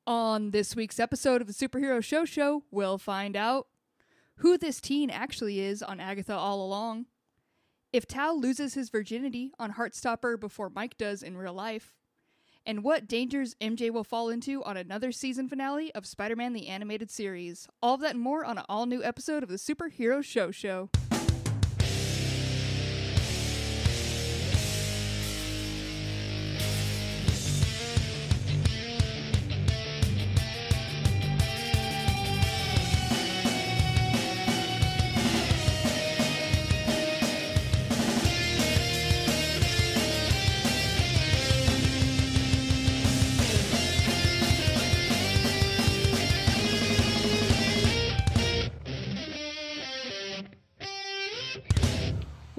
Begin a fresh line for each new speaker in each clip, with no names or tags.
On this week's episode of the Superhero Show, we'll find out who this teen actually is on Agatha All Along, if Tao loses his virginity on Heartstopper before Mike does in real life, and what dangers MJ will fall into on another season finale of Spider-Man the Animated Series. All of that and more on an all-new episode of the Superhero Show.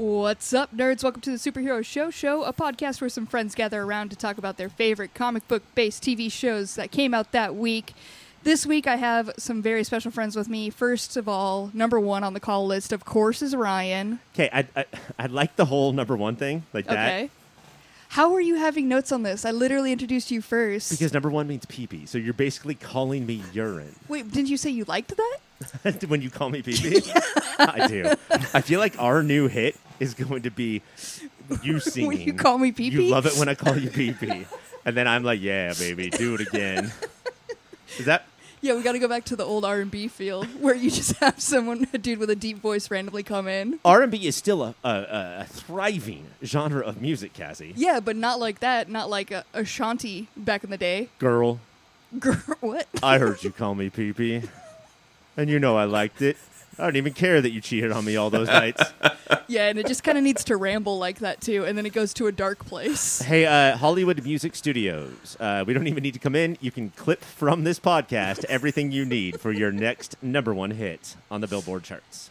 What's up, nerds? Welcome to the Superhero Show, a podcast where some friends gather around to talk about their favorite comic book-based TV shows that came out that week. This week, I have some very special friends with me. First of all, number one on the call list, of course, is Ryan.
Okay, I like the whole number one thing, like that.
Okay. How are you having notes on this? I literally introduced you first.
Because number one means pee-pee, so you're basically calling me urine.
Wait, didn't you say you liked that?
When you call me pee-pee? I do. I feel like our new hit is going to be you singing.
When you call me pee-pee?
You love it when I call you pee-pee. And then I'm like, yeah, baby, do it again. Is that...
Yeah, we got to go back to the old R&B feel, where you just have a dude with a deep voice randomly come in.
R&B is still a thriving genre of music, Cassie.
Yeah, but not like that. Not like a Ashanti back in the day.
Girl,
what?
I heard you call me pee-pee. And you know I liked it. I don't even care that you cheated on me all those nights.
Yeah, and it just kind of needs to ramble like that, too, and then it goes to a dark place.
Hey, Hollywood Music Studios, we don't even need to come in. You can clip from this podcast everything you need for your next number one hit on the Billboard charts.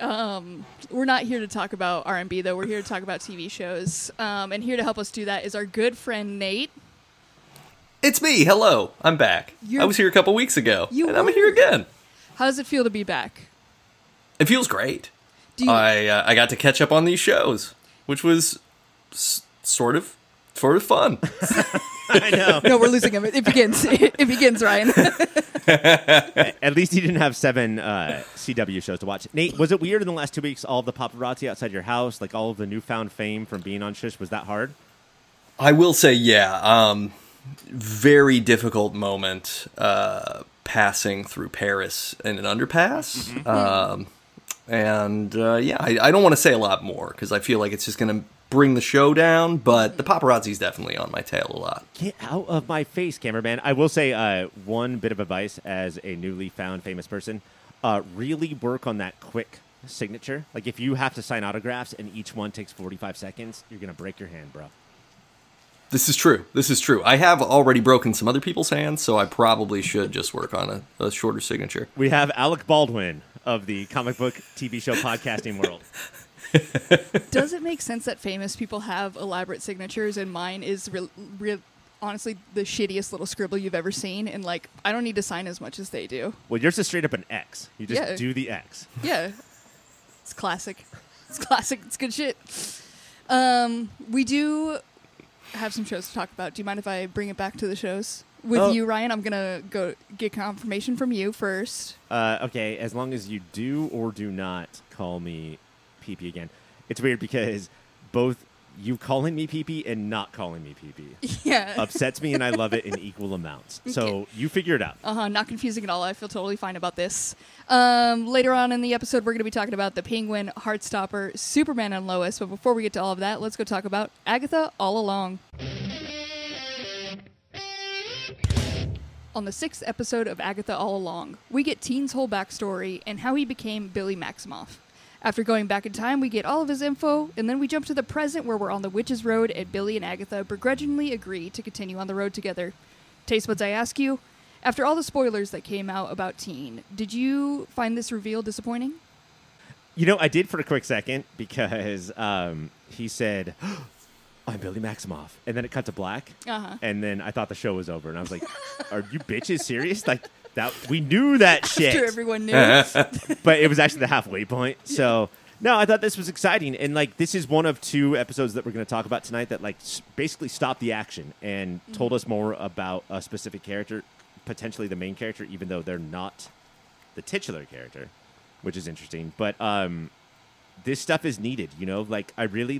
We're not here to talk about R&B, though. We're here to talk about TV shows. And here to help us do that is our good friend, Nate.
It's me. Hello. I'm back. I was here a couple weeks ago, and I'm here again.
How does it feel to be back?
It feels great. I got to catch up on these shows, which was sort of fun.
I know.
No, we're losing him. It begins. It begins, Ryan.
At least he didn't have 7 CW shows to watch. Nate, was it weird in the last 2 weeks, all of the paparazzi outside your house, like all of the newfound fame from being on Shush? Was that hard?
I will say, yeah. Very difficult moment passing through Paris in an underpass. Mm-hmm. I don't want to say a lot more because I feel like it's just going to bring the show down, but the paparazzi's definitely on my tail a lot.
Get out of my face, cameraman. I will say one bit of advice as a newly found famous person. Really work on that quick signature. Like if you have to sign autographs and each one takes 45 seconds, you're going to break your hand, bro.
This is true. I have already broken some other people's hands, so I probably should just work on a shorter signature.
We have Alec Baldwin of the comic book TV show podcasting world.
Does it make sense that famous people have elaborate signatures and mine is honestly the shittiest little scribble you've ever seen? And I don't need to sign as much as they do.
Well, yours is straight up an X. You just do the X.
Yeah. It's classic. It's good shit. We do have some shows to talk about. Do you mind if I bring it back to the shows with you, Ryan? I'm gonna go get confirmation from you first.
Okay, as long as you do or do not call me pee-pee again. It's weird because both you calling me pee-pee and not calling me pee-pee upsets me, and I love it in equal amounts. So you figure it out.
Not confusing at all. I feel totally fine about this. Later on in the episode, we're going to be talking about the Penguin, Heartstopper, Superman, and Lois. But before we get to all of that, let's go talk about Agatha All Along. On the 6th episode of Agatha All Along, we get Teen's whole backstory and how he became Billy Maximoff. After going back in time, we get all of his info, and then we jump to the present where we're on the Witch's Road, and Billy and Agatha begrudgingly agree to continue on the road together. Taste buds, I ask you, after all the spoilers that came out about Teen, did you find this reveal disappointing?
You know, I did for a quick second, because he said, I'm Billy Maximoff, and then it cut to black, and then I thought the show was over, and I was like, are you bitches serious? That we knew that shit.
After everyone knew.
But it was actually the halfway point, so No, I thought this was exciting, and like this is one of 2 episodes that we're going to talk about tonight that like basically stopped the action and told us more about a specific character, potentially the main character, even though they're not the titular character, which is interesting. But this stuff is needed, you know. Like I really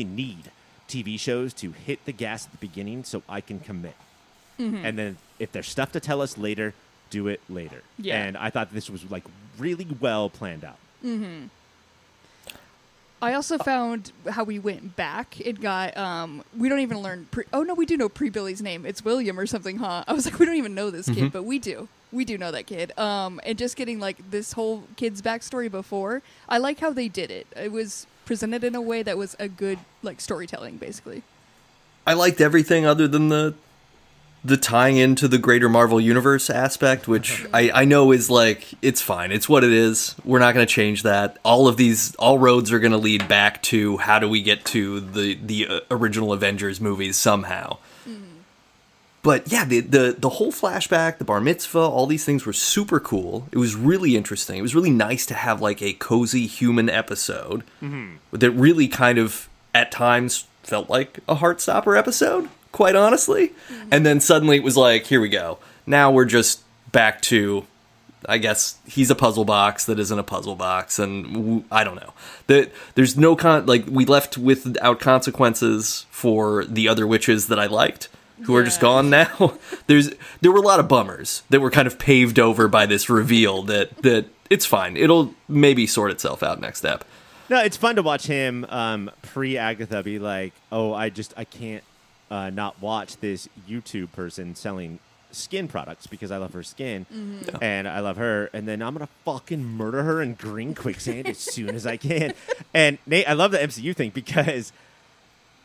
need TV shows to hit the gas at the beginning so I can commit, and then if there's stuff to tell us later, do it later. Yeah. And I thought this was like really well planned out.
Mm-hmm. I also found how we went back. It got, we don't even learn, we do know Pre-Billy's name. It's William or something, huh? I was like, we don't even know this kid, but we do. We do know that kid. And just getting, like, this whole kid's backstory before, I like how they did it. It was presented in a way that was a good, like, storytelling, basically.
I liked everything other than the tying into the greater Marvel Universe aspect, which I know is like, it's fine. It's what it is. We're not going to change that. All roads are going to lead back to how do we get to the original Avengers movies somehow. But yeah, the whole flashback, the bar mitzvah, all these things were super cool. It was really interesting. It was really nice to have like a cozy human episode that really kind of at times felt like a Heartstopper episode, quite honestly. And then suddenly it was like, here we go. Now we're just back to, I guess, he's a puzzle box that isn't a puzzle box, and I don't know. There's no we left without consequences for the other witches that I liked, who are just gone now. There were a lot of bummers that were kind of paved over by this reveal that it's fine. It'll maybe sort itself out next step.
No, it's fun to watch him pre-Agatha be like, oh, I can't not watch this YouTube person selling skin products because I love her skin and I love her, and then I'm gonna fucking murder her in green quicksand as soon as I can. And Nate, I love the MCU thing because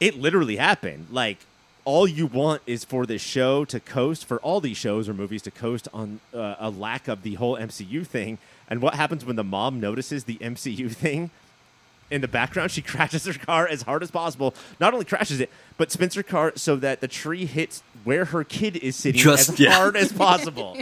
it literally happened. Like, all you want is for this show to coast, for all these shows or movies to coast on a lack of the whole MCU thing. And what happens when the mom notices the MCU thing? In the background, she crashes her car as hard as possible. Not only crashes it, but spins her car so that the tree hits where her kid is sitting hard as possible.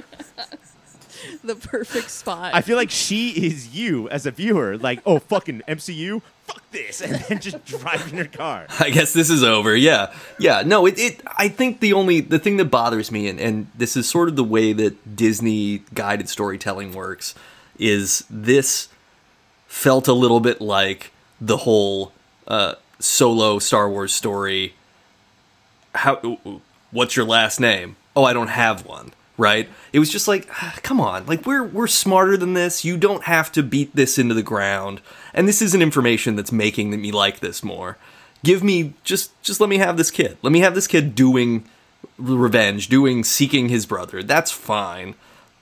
The perfect spot.
I feel like she is you as a viewer. Like, oh, fucking MCU, fuck this, and then just driving her car.
I guess this is over. Yeah. No, I think the thing that bothers me, and this is sort of the way that Disney guided storytelling works, is this felt a little bit like the whole solo Star Wars story. What's your last name? Oh, I don't have one. Right? It was just like, come on, like we're smarter than this. You don't have to beat this into the ground. And this isn't information that's making me like this more. Give me just let me have this kid. Let me have this kid doing revenge, seeking his brother. That's fine.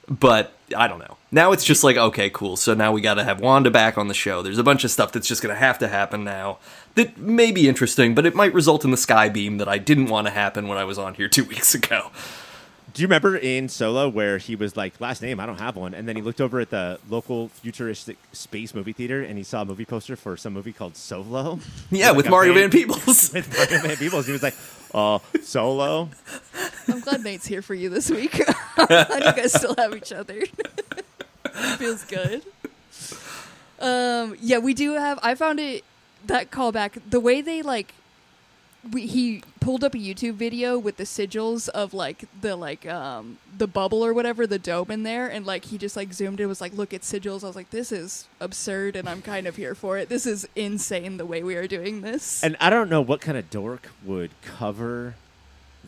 But I don't know. Now it's just like, okay, cool. So now we got to have Wanda back on the show. There's a bunch of stuff that's just going to happen now that may be interesting, but it might result in the sky beam that I didn't want to happen when I was on here 2 weeks ago.
Do you remember in Solo where he was like, last name, I don't have one, and then he looked over at the local futuristic space movie theater and he saw a movie poster for some movie called Solo?
Yeah, with Mario Van Peebles.
With Mario Van Peebles. He was like, Solo?
I'm glad Nate's here for you this week. I'm glad you guys still have each other. Feels good. Yeah, we do have, I found it, that callback, the way they he pulled up a YouTube video with the sigils of the bubble or whatever, the dome in there, and he just zoomed in, was like, look, it's sigils. I was like, this is absurd, and I'm kind of here for it. This is insane the way we are doing this.
And I don't know what kind of dork would cover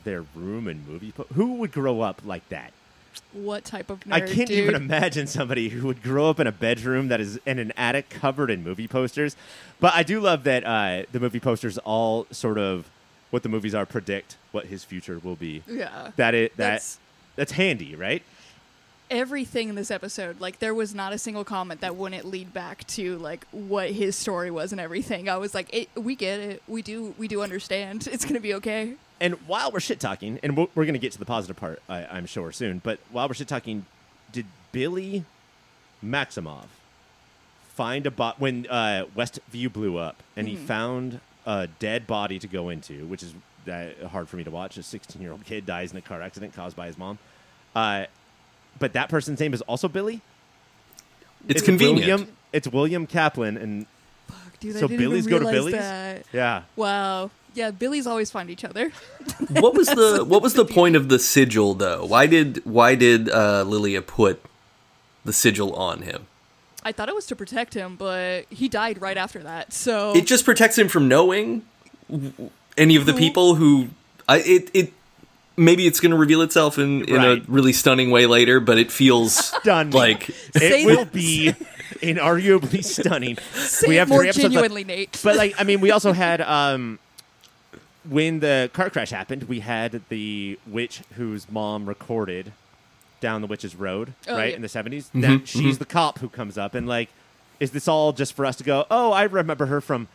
their room and movie. Who would grow up like that?
What type of nerd,
I can't even imagine somebody who would grow up in a bedroom that is in an attic covered in movie posters. But I do love that the movie posters all sort of what the movies are predict what his future will be.
Yeah.
That's handy, right?
Everything in this episode, there was not a single comment that wouldn't lead back to what his story was and everything. I was like, we get it. We do understand. It's going to be okay.
And while we're shit talking, and we're going to get to the positive part, I'm sure soon. But while we're shit talking, did Billy Maximoff find when Westview blew up and he found a dead body to go into, which is hard for me to watch? A 16-year-old kid dies in a car accident caused by his mom. But that person's name is also Billy.
It's convenient.
it's William Kaplan, and
fuck, dude,
so
I didn't
Billy's
even
go to
realize
Billy's.
that.
Yeah.
Wow. Yeah, Billy's always find each other.
What was the point of the sigil though? Why did Lilia put the sigil on him?
I thought it was to protect him, but he died right after that. So
it just protects him from knowing any of the people who. Maybe it's going to reveal itself in a really stunning way later, but it feels
stunning.
Like
it will be inarguably stunning.
We have more genuinely, Nate.
But like, I mean, we also had when the car crash happened, we had the witch whose mom recorded Down the Witch's Road, right, in the 70s.
Mm-hmm,
Now, she's the cop who comes up and like, is this all just for us to go, oh, I remember her from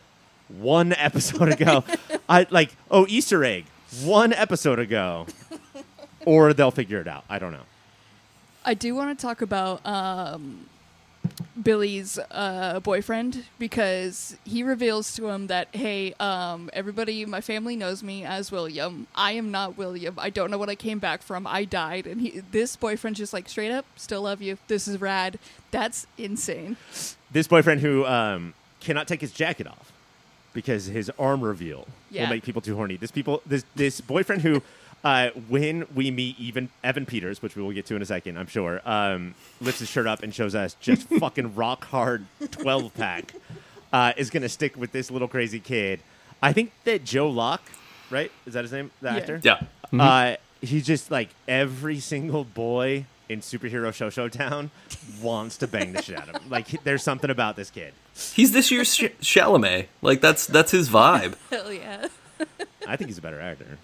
one episode ago. Easter egg. 1 episode ago, or they'll figure it out. I don't know.
I do want to talk about Billy's boyfriend, because he reveals to him that, hey, everybody, my family knows me as William. I am not William. I don't know what I came back from. I died. And this boyfriend's just like, straight up, still love you. This is rad. That's insane.
This boyfriend who cannot take his jacket off because his arm reveal will make people too horny. This boyfriend who, when we meet Evan Peters, which we will get to in a second, I'm sure, lifts his shirt up and shows us just fucking rock hard 12-pack, is going to stick with this little crazy kid. I think that Joe Locke, right? Is that his name? The actor?
Yeah. Mm-hmm.
He's just like every single boy in superhero Showtown wants to bang the shit out of him. Like, there's something about this kid.
He's this year's Chalamet. Like, that's his vibe.
Hell yeah.
I think he's a better actor.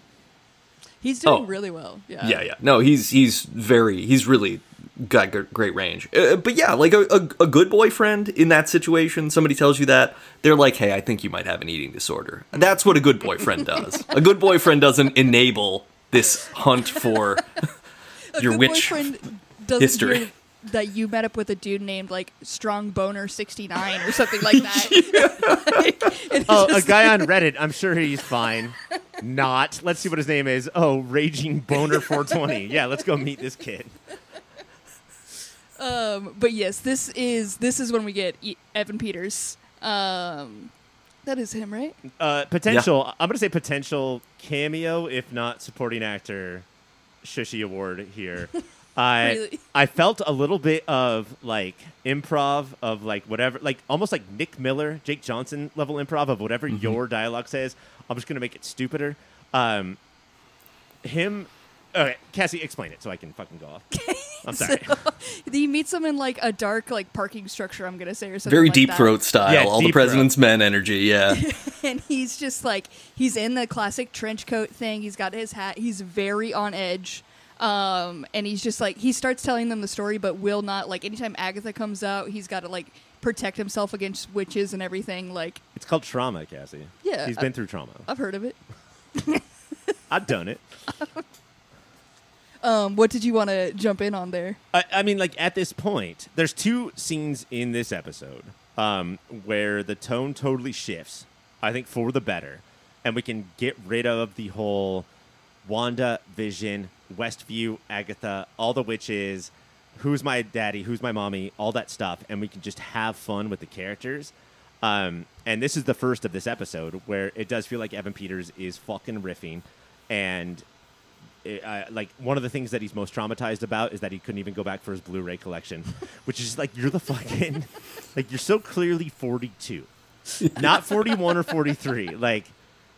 He's doing really well. Yeah.
Yeah. No, he's really got great range. But yeah, like a good boyfriend in that situation, somebody tells you that, they're like, hey, I think you might have an eating disorder. And that's what a good boyfriend does. A good boyfriend doesn't enable this hunt for your witch history.
That you met up with a dude named like Strong Boner 69 or something like that.
A guy on Reddit. I'm sure he's fine. Not. Let's see what his name is. Oh, Raging Boner 420. Yeah, let's go meet this kid.
But yes, this is when we get Evan Peters. That is him, right?
Potential. Yeah. I'm gonna say potential cameo, if not supporting actor, Shushy Award here.
Really?
I felt a little bit of like improv of like whatever, like almost like Nick Miller, Jake Johnson level improv of whatever your dialogue says. I'm just gonna make it stupider. Okay, Cassie, explain it so I can fucking go off. I'm sorry.
So, he meets him in like a dark like parking structure, I'm gonna say, or something.
Very
like
Deep
that.
Throat style.
Yeah,
all the President's Men energy. Yeah.
And he's just like, he's in the classic trench coat thing. He's got his hat. He's very on edge. And he's just like, he starts telling them the story, but will not, like, anytime Agatha comes out, he's got to, like, protect himself against witches and everything. Like,
it's called trauma, Cassie.
Yeah.
He's been through trauma.
I've heard of it.
I've done it.
What did you want to jump in on there?
I mean, like, at this point, there's 2 scenes in this episode where the tone totally shifts, I think, for the better. And we can get rid of the whole Wanda, Vision, Westview, Agatha, all the witches, who's my daddy, who's my mommy, all that stuff, and we can just have fun with the characters. And this is the first of this episode where it does feel like Evan Peters is fucking riffing, and like one of the things that he's most traumatized about is that he couldn't even go back for his Blu-ray collection, which is like, you're the fucking, like, you're so clearly 42, not 41 or 43, like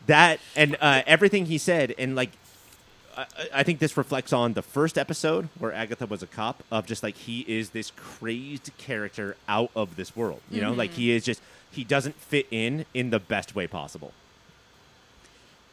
that, and everything he said, and like, I think this reflects on the first episode where Agatha was a cop, of just like, he is this crazed character out of this world. You know, like he doesn't fit in the best way possible.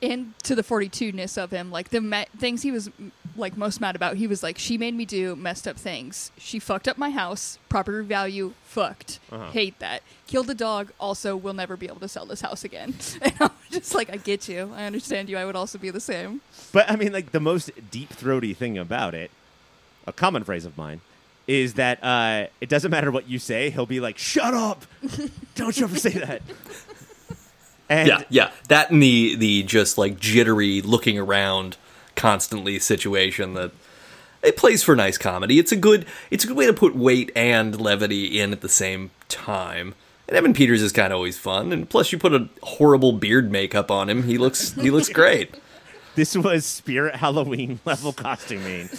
And to the 42-ness of him, like the things he was like most mad about, he was like, she made me do messed up things. She fucked up my house, property value, fucked. Hate that. Killed a dog, also will never be able to sell this house again. And I'm just like, I get you. I understand you. I would also be the same.
But I mean, like, the most deep-throaty thing about it, a common phrase of mine, is that it doesn't matter what you say. He'll be like, shut up! Don't you ever say that. And
yeah. That and the just like jittery looking around constantly situation that it plays for nice comedy. It's a good way to put weight and levity in at the same time. And Evan Peters is kind of always fun, and plus you put a horrible beard makeup on him, he looks great.
This was Spirit Halloween level costuming.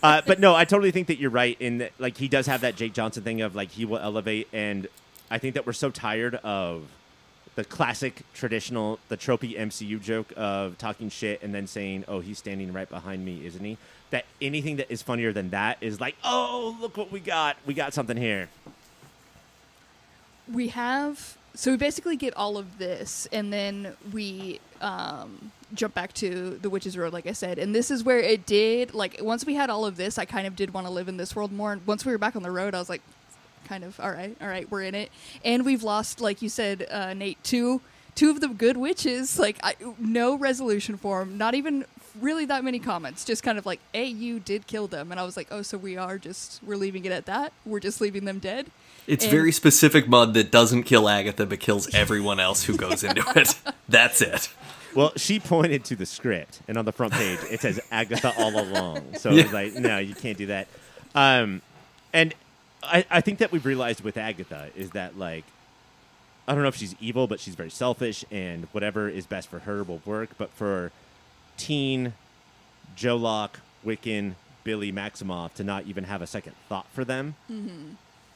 But no, I totally think that you're right in that, like, he does have that Jake Johnson thing of, like, he will elevate, and I think that we're so tired of the classic, traditional, the tropey MCU joke of talking shit and then saying, oh, he's standing right behind me, isn't he? That anything that is funnier than that is like, oh, look what we got. We got something here.
So we basically get all of this, and then we jump back to the Witch's Road, like I said. And this is where it did, like, once we had all of this, I kind of did want to live in this world more. And once we were back on the road, I was like, kind of, all right, we're in it. And we've lost, like you said, Nate, two of the good witches. Like, no resolution for them, not even really that many comments, just kind of like, hey, you did kill them. And I was like, oh, so we're leaving it at that? We're just leaving them dead?
It's very specific mud that doesn't kill Agatha but kills everyone else who goes into it. That's it.
Well, she pointed to the script, and on the front page it says Agatha All Along. So it was like, no, you can't do that. And I think that we've realized with Agatha is that, like, I don't know if she's evil, but she's very selfish, and whatever is best for her will work. But for Teen, Joe Locke, Wiccan, Billy Maximoff to not even have a second thought for them,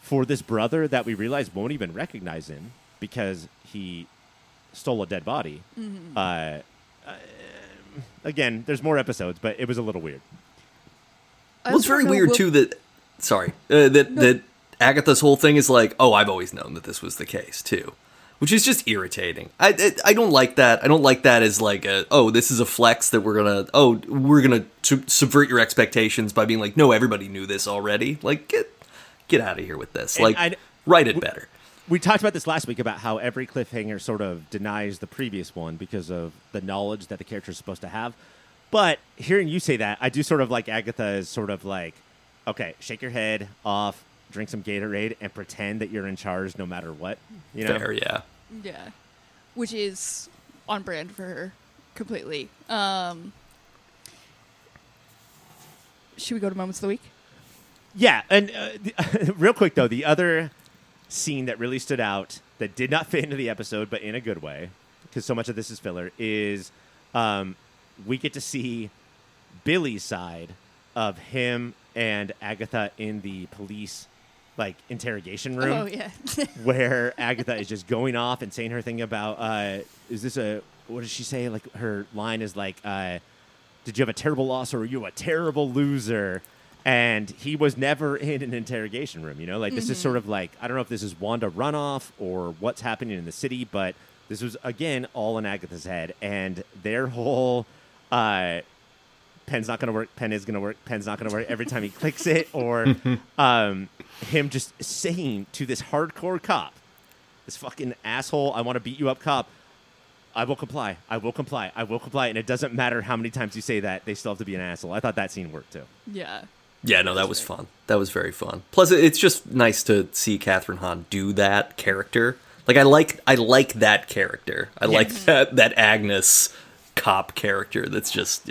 for this brother that we realize won't even recognize him because he stole a dead body. Again, there's more episodes, but it was a little weird.
Well, it's very weird, too, that Agatha's whole thing is like, oh, I've always known that this was the case, too. Which is just irritating. I don't like that. I don't like that as like, this is a flex that we're going to subvert your expectations by being like, no, everybody knew this already. Like, get out of here with this. And like, write it better.
We talked about this last week about how every cliffhanger sort of denies the previous one because of the knowledge that the character is supposed to have. But hearing you say that, I do sort of like Agatha is sort of like, okay, shake your head off, drink some Gatorade, and pretend that you're in charge no matter what. You know?
Fair, yeah.
Yeah. Which is on brand for her completely. Should we go to Moments of the Week?
Yeah, and real quick, though, the other scene that really stood out that did not fit into the episode, but in a good way, because so much of this is filler, is we get to see Billy's side of him and Agatha in the police, like, interrogation room.
Oh, yeah.
Where Agatha is just going off and saying her thing about, what does she say? Like, her line is like, did you have a terrible loss or were you a terrible loser? And he was never in an interrogation room, you know? Like, this is sort of like, I don't know if this is Wanda runoff or what's happening in the city, but this was, again, all in Agatha's head. And their whole, pen's not going to work, pen is going to work, pen's not going to work every time he clicks it. Or him just saying to this hardcore cop, this fucking asshole, I want to beat you up cop, I will comply, I will comply, I will comply. And it doesn't matter how many times you say that, they still have to be an asshole. I thought that scene worked, too.
Yeah.
Yeah, no, that was fun. That was very fun. Plus, it's just nice to see Catherine Hahn do that character. Like, I like that character. I like that Agnes cop character. That's just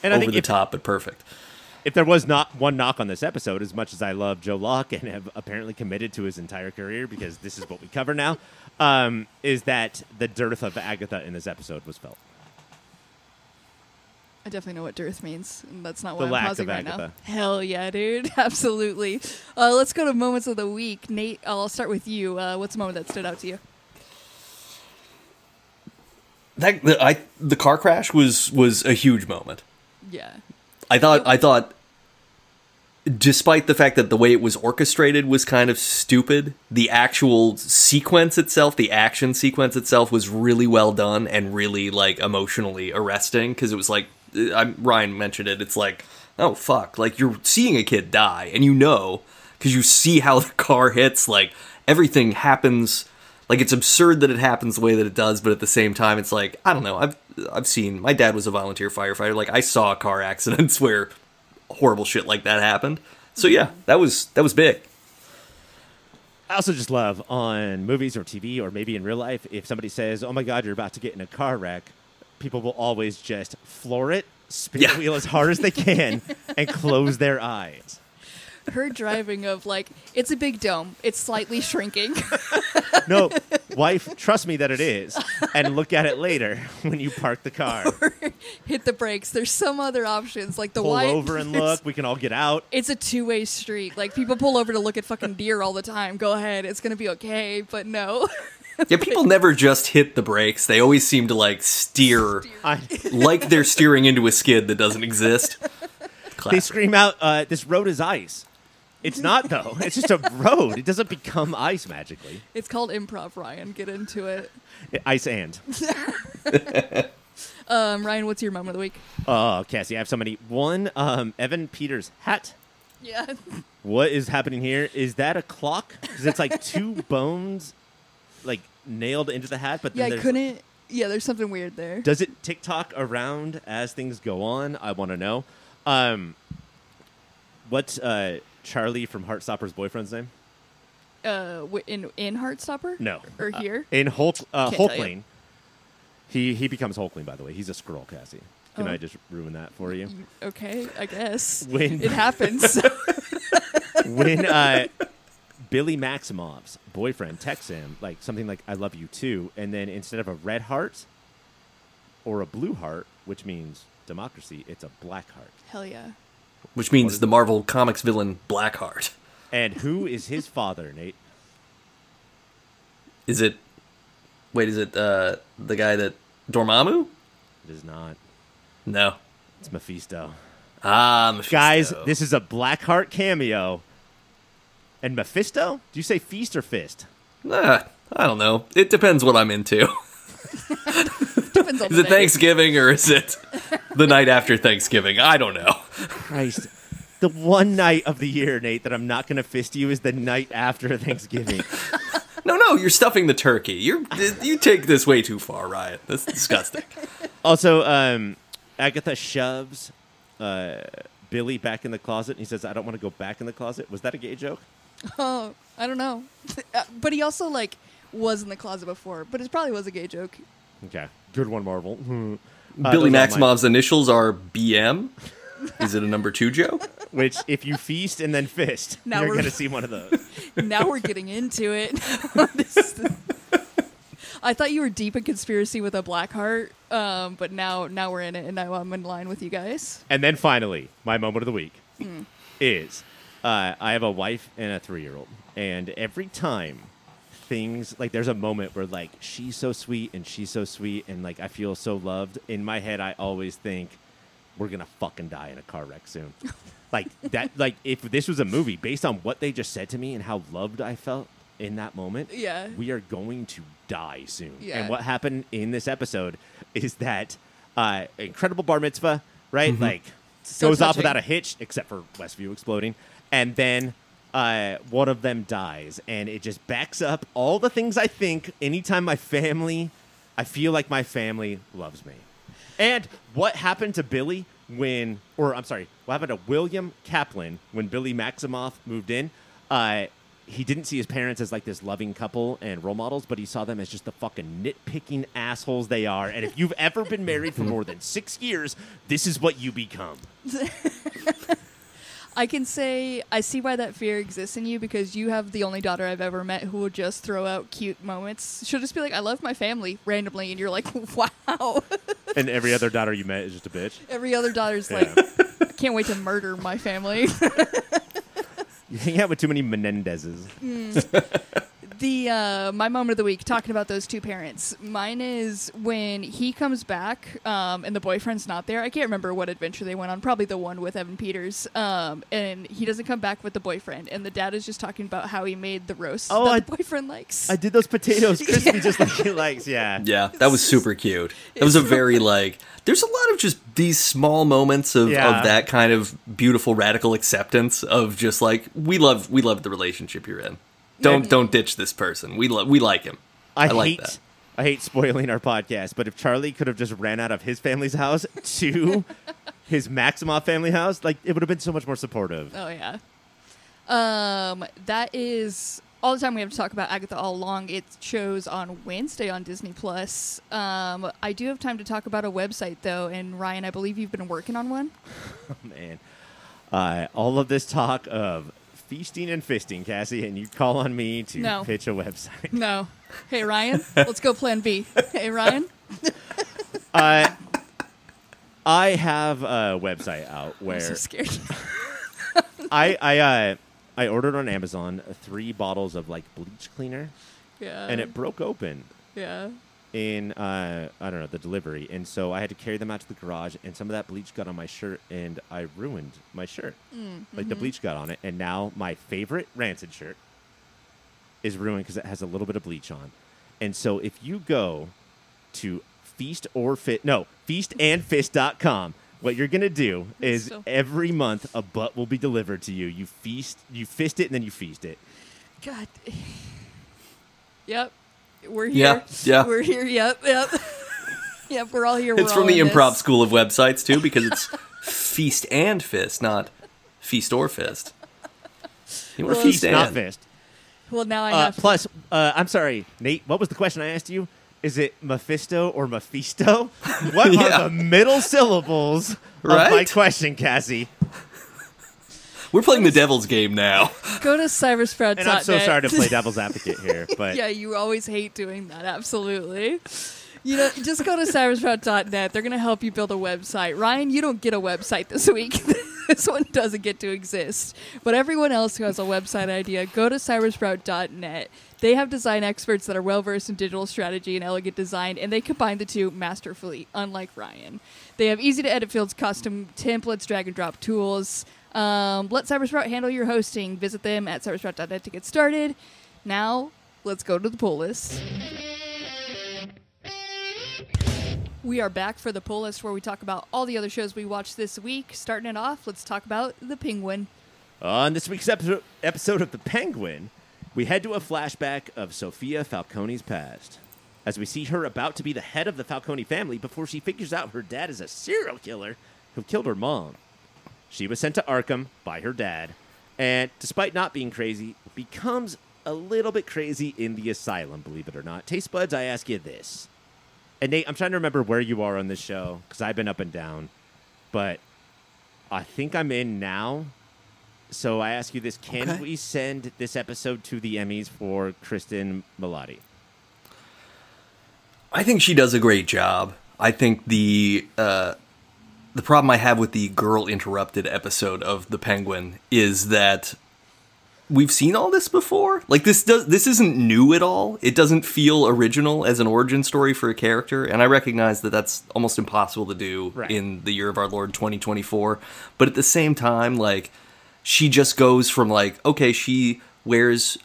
and
over the top, but perfect.
If there was not one knock on this episode, as much as I love Joe Locke and have apparently committed to his entire career because this is what we cover now, is that the dearth of Agatha in this episode was felt.
I definitely know what dearth means, and that's not
The
what I'm
lack
pausing
of
right
Agatha.
now. Hell yeah, dude. Absolutely. Let's go to Moments of the Week. Nate, I'll start with you. What's a moment that stood out to you?
The car crash was a huge moment.
Yeah.
I thought despite the fact that the way it was orchestrated was kind of stupid, the actual sequence itself, the action sequence itself was really well done and really, like, emotionally arresting, because it was like, Ryan mentioned it, it's like, oh fuck, like, you're seeing a kid die, and you know, because you see how the car hits, like, everything happens, like, it's absurd that it happens the way that it does, but at the same time, it's like, I don't know, I've seen, my dad was a volunteer firefighter, like, I saw car accidents where horrible shit like that happened. So yeah, that was big.
I also just love on movies or TV or maybe in real life, if somebody says, oh my God, you're about to get in a car wreck, people will always just floor it spin the wheel as hard as they can, and close their eyes.
Her driving of, like, it's a big dome. It's slightly shrinking.
No, wife, trust me that it is. And look at it later when you park the car.
Or hit the brakes. There's some other options. Like the
pull over and look. We can all get out.
It's a two-way street. Like, people pull over to look at fucking deer all the time. Go ahead. It's going to be okay. But no.
Yeah, people never just hit the brakes. They always seem to, like, steer. Like they're steering into a skid that doesn't exist. Classic.
They scream out, this road is ice. It's not, though. It's just a road. It doesn't become ice magically.
It's called improv, Ryan. Get into it.
Ice and.
Ryan, what's your moment of the week?
Oh, Cassie, I have so many. One, Evan Peters' hat.
Yeah.
What is happening here? Is that a clock? Because it's like two bones, like, nailed into the hat. But then
there's something weird there.
Does it tick-tock around as things go on? I want to know. What's Charlie from Heartstopper's boyfriend's name?
In Heartstopper?
No.
Or here?
In Hulkling. He becomes Hulkling, by the way. He's a Skrull, Cassie. Can I just ruin that for you?
Okay, I guess.
When
it happens.
When Billy Maximov's boyfriend texts him, like, something like, I love you too, and then instead of a red heart or a blue heart, which means democracy, it's a black heart.
Hell yeah.
Which means the Marvel Comics villain Blackheart.
And who is his father, Nate?
Is it the guy that Dormammu?
It is not.
No.
It's Mephisto.
Ah, Mephisto.
Guys, this is a Blackheart cameo. And Mephisto? Do you say feast or fist?
I don't know. It depends what I'm into.
Depends on
is it Thanksgiving or is it the night after Thanksgiving? I don't know.
Christ. The one night of the year, Nate, that I'm not going to fist you is the night after Thanksgiving.
No, you're stuffing the turkey. You take this way too far, Ryan. That's disgusting.
Also, Agatha shoves Billy back in the closet, and he says, I don't want to go back in the closet. Was that a gay joke?
Oh, I don't know. But he also, like, was in the closet before, but it probably was a gay joke.
Okay. Good one, Marvel.
Billy Maximov's initials are BM. Is it a number 2 joke?
Which, if you feast and then fist, you're going to see one of those.
Now we're getting into it. I thought you were deep in conspiracy with a black heart, but now we're in it, and now I'm in line with you guys.
And then finally, my moment of the week is I have a wife and a 3-year-old, and every time things, like, there's a moment where, like, she's so sweet and she's so sweet and, like, I feel so loved. In my head, I always think we're going to fucking die in a car wreck soon. Like, that, like, if this was a movie, based on what they just said to me and how loved I felt in that moment, we are going to die soon. Yeah. And what happened in this episode is that incredible bar mitzvah, right? Mm-hmm. Like, so goes off without a hitch, except for Westview exploding. And then one of them dies. And it just backs up all the things I think anytime I feel like my family loves me. And what happened to Billy what happened to William Kaplan when Billy Maximoff moved in? He didn't see his parents as, like, this loving couple and role models, but he saw them as just the fucking nitpicking assholes they are. And if you've ever been married for more than 6 years, this is what you become.
I can say I see why that fear exists in you, because you have the only daughter I've ever met who will just throw out cute moments. She'll just be like, I love my family, randomly, and you're like, wow.
And every other daughter you met is just a bitch?
Every other daughter's like, I can't wait to murder my family.
You hang out with too many Menendezes.
My moment of the week, talking about those two parents. Mine is when he comes back and the boyfriend's not there. I can't remember what adventure they went on. Probably the one with Evan Peters. And he doesn't come back with the boyfriend. And the dad is just talking about how he made the roast that the boyfriend likes.
I did those potatoes crispy just like he likes, yeah.
Yeah, that was super cute. That was a very, like... There's a lot of just these small moments of that kind of beautiful radical acceptance of just, like, we love the relationship you're in. Don't ditch this person. We like him. I
hate spoiling our podcast, but if Charlie could have just ran out of his family's house to his Maximoff family house, like, it would have been so much more supportive.
Oh yeah. That is all the time we have to talk about Agatha All Along. It shows on Wednesday on Disney+. I do have time to talk about a website, though, and Ryan, I believe you've been working on one.
Oh, man. All of this talk of feasting and fisting, Cassie, and you call on me to pitch a website.
No. Hey, Ryan, let's go plan B. Hey, Ryan?
I have a website out where...
I'm so scared.
I ordered on Amazon 3 bottles of, like, bleach cleaner.
Yeah.
And it broke open.
Yeah.
In, I don't know, the delivery. And so I had to carry them out to the garage, and some of that bleach got on my shirt, and I ruined my shirt. Like, the bleach got on it, and now my favorite Rancid shirt is ruined because it has a little bit of bleach on. And so if you go to feastandfist.com, what you're going to do is every month a butt will be delivered to you. You fist it, and then you feast it.
God. Yep. We're here.
Yeah.
We're here. Yep. Yep, we're all here.
It's from the improv school of websites, too, because it's feast and fist, not feast or fist. You want to feast and.
Not fist.
Well, now I have
Plus, I'm sorry, Nate, what was the question I asked you? Is it Mephisto or Mephisto? What are the middle syllables of my question, Cassie?
We're playing the devil's game now.
Go to cybersprout.net.
And I'm so sorry to play devil's advocate here, but
yeah, you always hate doing that. Absolutely. Just go to cybersprout.net. They're going to help you build a website. Ryan, you don't get a website this week. This one doesn't get to exist. But everyone else who has a website idea, go to cybersprout.net. They have design experts that are well-versed in digital strategy and elegant design, and they combine the two masterfully, unlike Ryan. They have easy-to-edit fields, custom templates, drag-and-drop tools. Let Cybersprout handle your hosting. Visit them at cybersprout.net to get started. Now, let's go to the pull list. We are back for the pull list where we talk about all the other shows we watched this week. Starting it off, let's talk about The Penguin.
On this week's episode of The Penguin, we head to a flashback of Sophia Falcone's past, as we see her about to be the head of the Falcone family before she figures out her dad is a serial killer who killed her mom. She was sent to Arkham by her dad, and despite not being crazy, becomes a little bit crazy in the asylum, believe it or not. Taste buds, I ask you this. And Nate, I'm trying to remember where you are on this show, because I've been up and down, but I think I'm in now. So I ask you this, can we send this episode to the Emmys for Kristen Milotti?
I think she does a great job. I think the problem I have with the Girl Interrupted episode of The Penguin is that we've seen all this before. Like, this isn't new at all. It doesn't feel original as an origin story for a character, and I recognize that that's almost impossible to do in the year of our Lord 2024. But at the same time, like, she just goes from, like, okay, she wears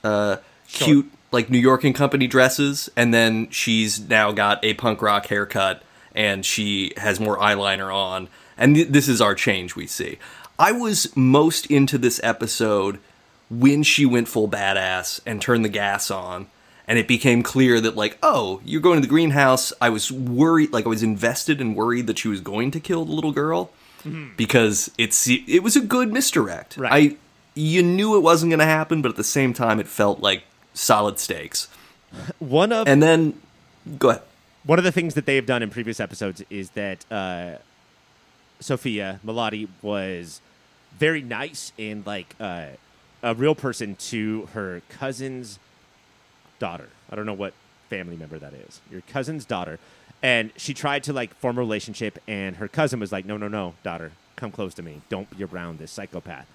cute, like, New York and Company dresses, and then she's now got a punk rock haircut, and she has more eyeliner on, and this is our change we see. I was most into this episode when she went full badass and turned the gas on, and it became clear that, like, oh, you're going to the greenhouse. I was worried, like, I was invested and worried that she was going to kill the little girl, because it was a good misdirect.
Right.
You knew it wasn't going to happen, but at the same time, it felt like solid stakes. And then, go ahead.
One of the things that they've done in previous episodes is that Sophia Milotti was very nice and, like, a real person to her cousin's daughter. I don't know what family member that is. Your cousin's daughter. And she tried to, like, form a relationship, and her cousin was like, no, daughter, come close to me. Don't be around this psychopath.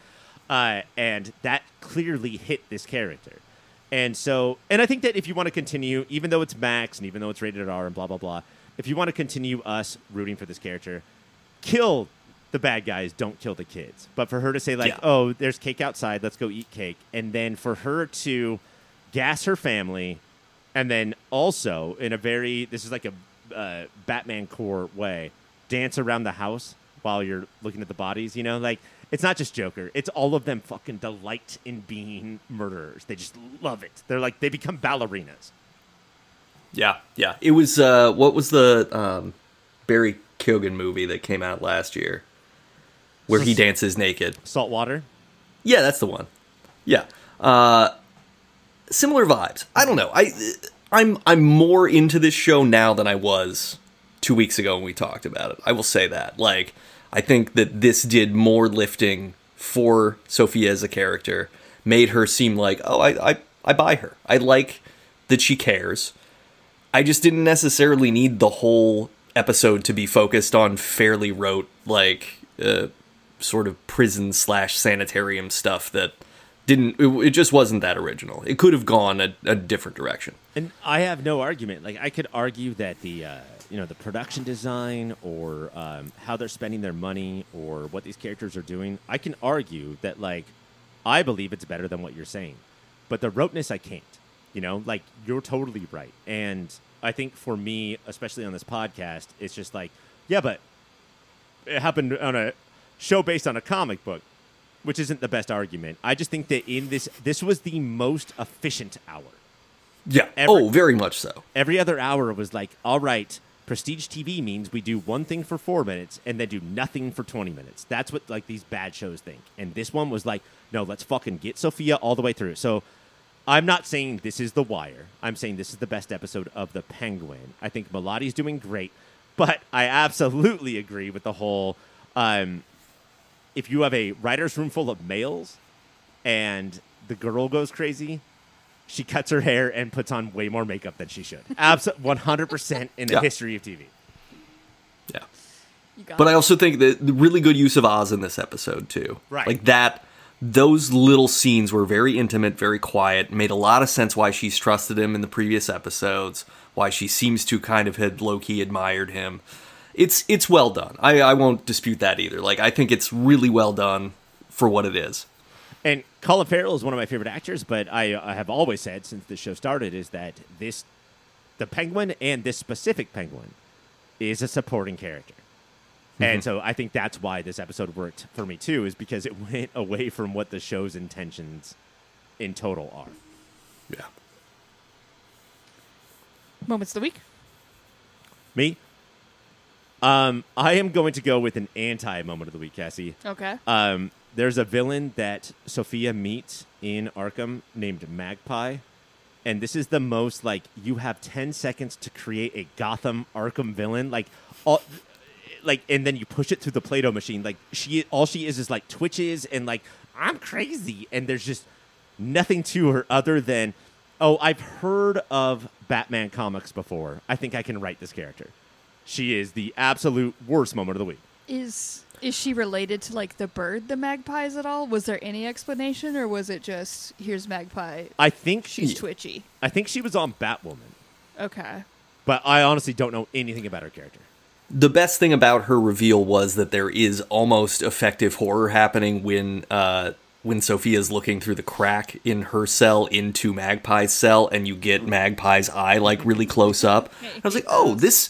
And that clearly hit this character. And I think that if you want to continue, even though it's Max and even though it's rated R and blah, blah, blah, if you want to continue us rooting for this character, kill the bad guys, don't kill the kids. But for her to say, like, oh, there's cake outside, let's go eat cake. And then for her to gas her family, and then also in a this is like a Batman core way, dance around the house while you're looking at the bodies, you know? Like, it's not just Joker. It's all of them fucking delight in being murderers. They just love it. They're like, they become ballerinas.
Yeah. It was, what was the Barry Keoghan movie that came out last year where he dances naked?
Saltwater?
Yeah, that's the one. Yeah. Similar vibes. I don't know. I'm more into this show now than I was 2 weeks ago when we talked about it. I will say that. Like, I think that this did more lifting for Sophia as a character, made her seem like, oh, I buy her. I like that she cares. I just didn't necessarily need the whole episode to be focused on fairly rote, like, sort of prison/sanitarium stuff that it just wasn't that original. It could have gone a different direction.
And I have no argument. Like, I could argue that the production design or how they're spending their money or what these characters are doing, I can argue that, like, I believe it's better than what you're saying. But the roteness, I can't. Like, you're totally right. And I think for me, especially on this podcast, it's just like, yeah, but it happened on a show based on a comic book, which isn't the best argument. I just think that in this was the most efficient hour.
Yeah. Very much so.
Every other hour was like, all right, prestige TV means we do one thing for 4 minutes and then do nothing for 20 minutes. That's what, like, these bad shows think. And this one was like, no, let's fucking get Sophia all the way through. So I'm not saying this is The Wire. I'm saying this is the best episode of The Penguin. I think Melodi's doing great, but I absolutely agree with the whole, if you have a writer's room full of males and the girl goes crazy, she cuts her hair and puts on way more makeup than she should. 100% in the history of TV.
Yeah. But I also think that the really good use of Oz in this episode, too.
Right.
Like that, those little scenes were very intimate, very quiet, made a lot of sense why she's trusted him in the previous episodes, why she seems to kind of had low-key admired him. It's well done. I won't dispute that either. Like, I think it's really well done for what it is.
And Colin Farrell is one of my favorite actors, but I have always said since the show started is that the Penguin and this specific Penguin is a supporting character. Mm-hmm. And so I think that's why this episode worked for me too, is because it went away from what the show's intentions in total are.
Yeah.
Moments of the week?
Me? I am going to go with an anti-moment of the week, Cassie.
Okay.
There's a villain that Sophia meets in Arkham named Magpie. And this is the most, like, you have 10 seconds to create a Gotham Arkham villain. And then you push it through the Play-Doh machine. Like, all she is like twitches and like, I'm crazy. And there's just nothing to her other than, oh, I've heard of Batman comics before. I think I can write this character. She is the absolute worst moment of the week.
Is she related to, like, the bird, the magpies at all? Was there any explanation, or was it just, here's Magpie?
I think
she's twitchy.
I think she was on Batwoman.
Okay.
But I honestly don't know anything about her character.
The best thing about her reveal was that there is almost effective horror happening when Sophia's looking through the crack in her cell into Magpie's cell, and you get Magpie's eye, like, really close up. I was like, oh, this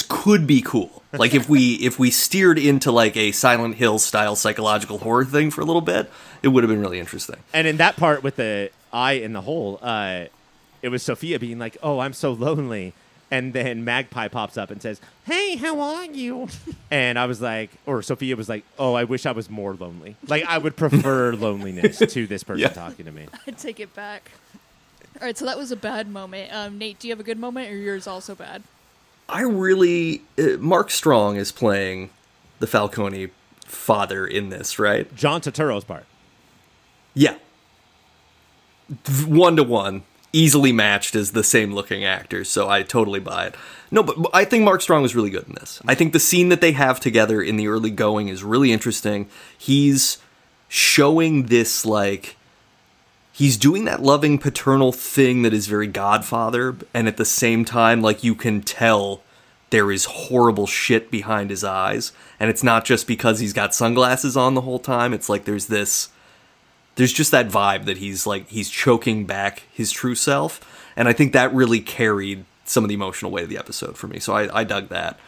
could be cool. Like, if we steered into, like, a Silent Hill style psychological horror thing for a little bit, it would have been really interesting.
And in that part with the eye in the hole, it was Sophia being like, oh, I'm so lonely. And then Magpie pops up and says, hey, how are you? And I was like, or Sophia was like, oh, I wish I was more lonely. Like, I would prefer loneliness to this person talking to me.
I'd take it back. All right, so that was a bad moment. Nate, do you have a good moment, or yours also bad?
Mark Strong is playing the Falcone father in this, right?
John Turturro's part.
Yeah. 1-to-1. Easily matched as the same looking actor, so I totally buy it. No, but I think Mark Strong was really good in this. I think the scene that they have together in the early going is really interesting. He's showing this, like, he's doing that loving paternal thing that is very Godfather, and at the same time, like, you can tell there is horrible shit behind his eyes, and it's not just because he's got sunglasses on the whole time. It's like there's just that vibe that he's choking back his true self. And I think that really carried some of the emotional weight of the episode for me. So I dug that.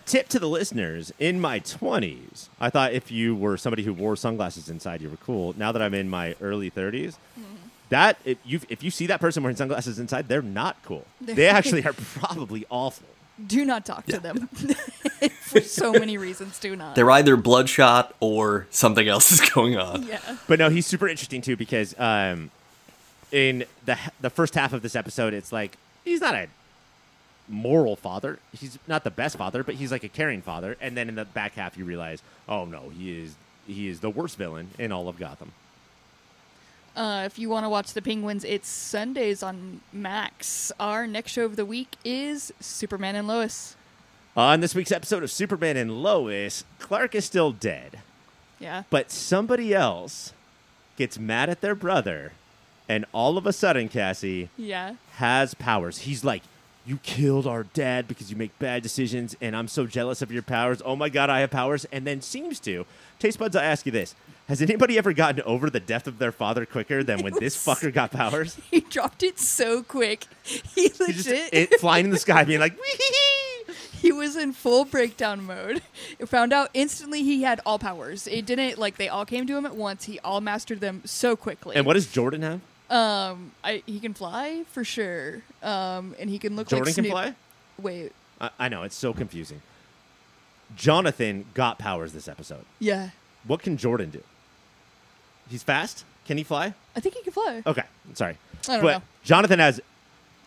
Tip to the listeners. In my 20s, I thought if you were somebody who wore sunglasses inside, you were cool. Now that I'm in my early 30s, if you see that person wearing sunglasses inside, they're not cool. They actually are probably awful.
Do not talk to them. For so many reasons, do not.
They're either bloodshot or something else is going on.
Yeah.
But no, he's super interesting, too, because in the first half of this episode, it's like he's not a moral father. He's not the best father, but he's like a caring father. And then in the back half, you realize, oh no, he is the worst villain in all of Gotham.
If you want to watch the Penguins, it's Sundays on Max. Our next show of the week is Superman and Lois.
On this week's episode of Superman and Lois, Clark is still dead.
Yeah.
But somebody else gets mad at their brother, and all of a sudden, Cassie has powers. He's like, you killed our dad because you make bad decisions, and I'm so jealous of your powers. Oh my God, I have powers. And then seems to. Taste buds, I ask you this. Has anybody ever gotten over the death of their father quicker than when this fucker got powers?
He dropped it so quick. He legit...
flying in the sky being like, wee.
He was in full breakdown mode. Found out instantly he had all powers. It didn't, like, they all came to him at once. He all mastered them so quickly.
And what does Jordan have?
He can fly, for sure. And he can look
Jordan
like Snoop.
Jordan can fly?
Wait.
I know, it's so confusing. Jonathan got powers this episode.
Yeah.
What can Jordan do? He's fast? Can he fly?
I think he can fly.
Okay, sorry.
I don't know.
Jonathan has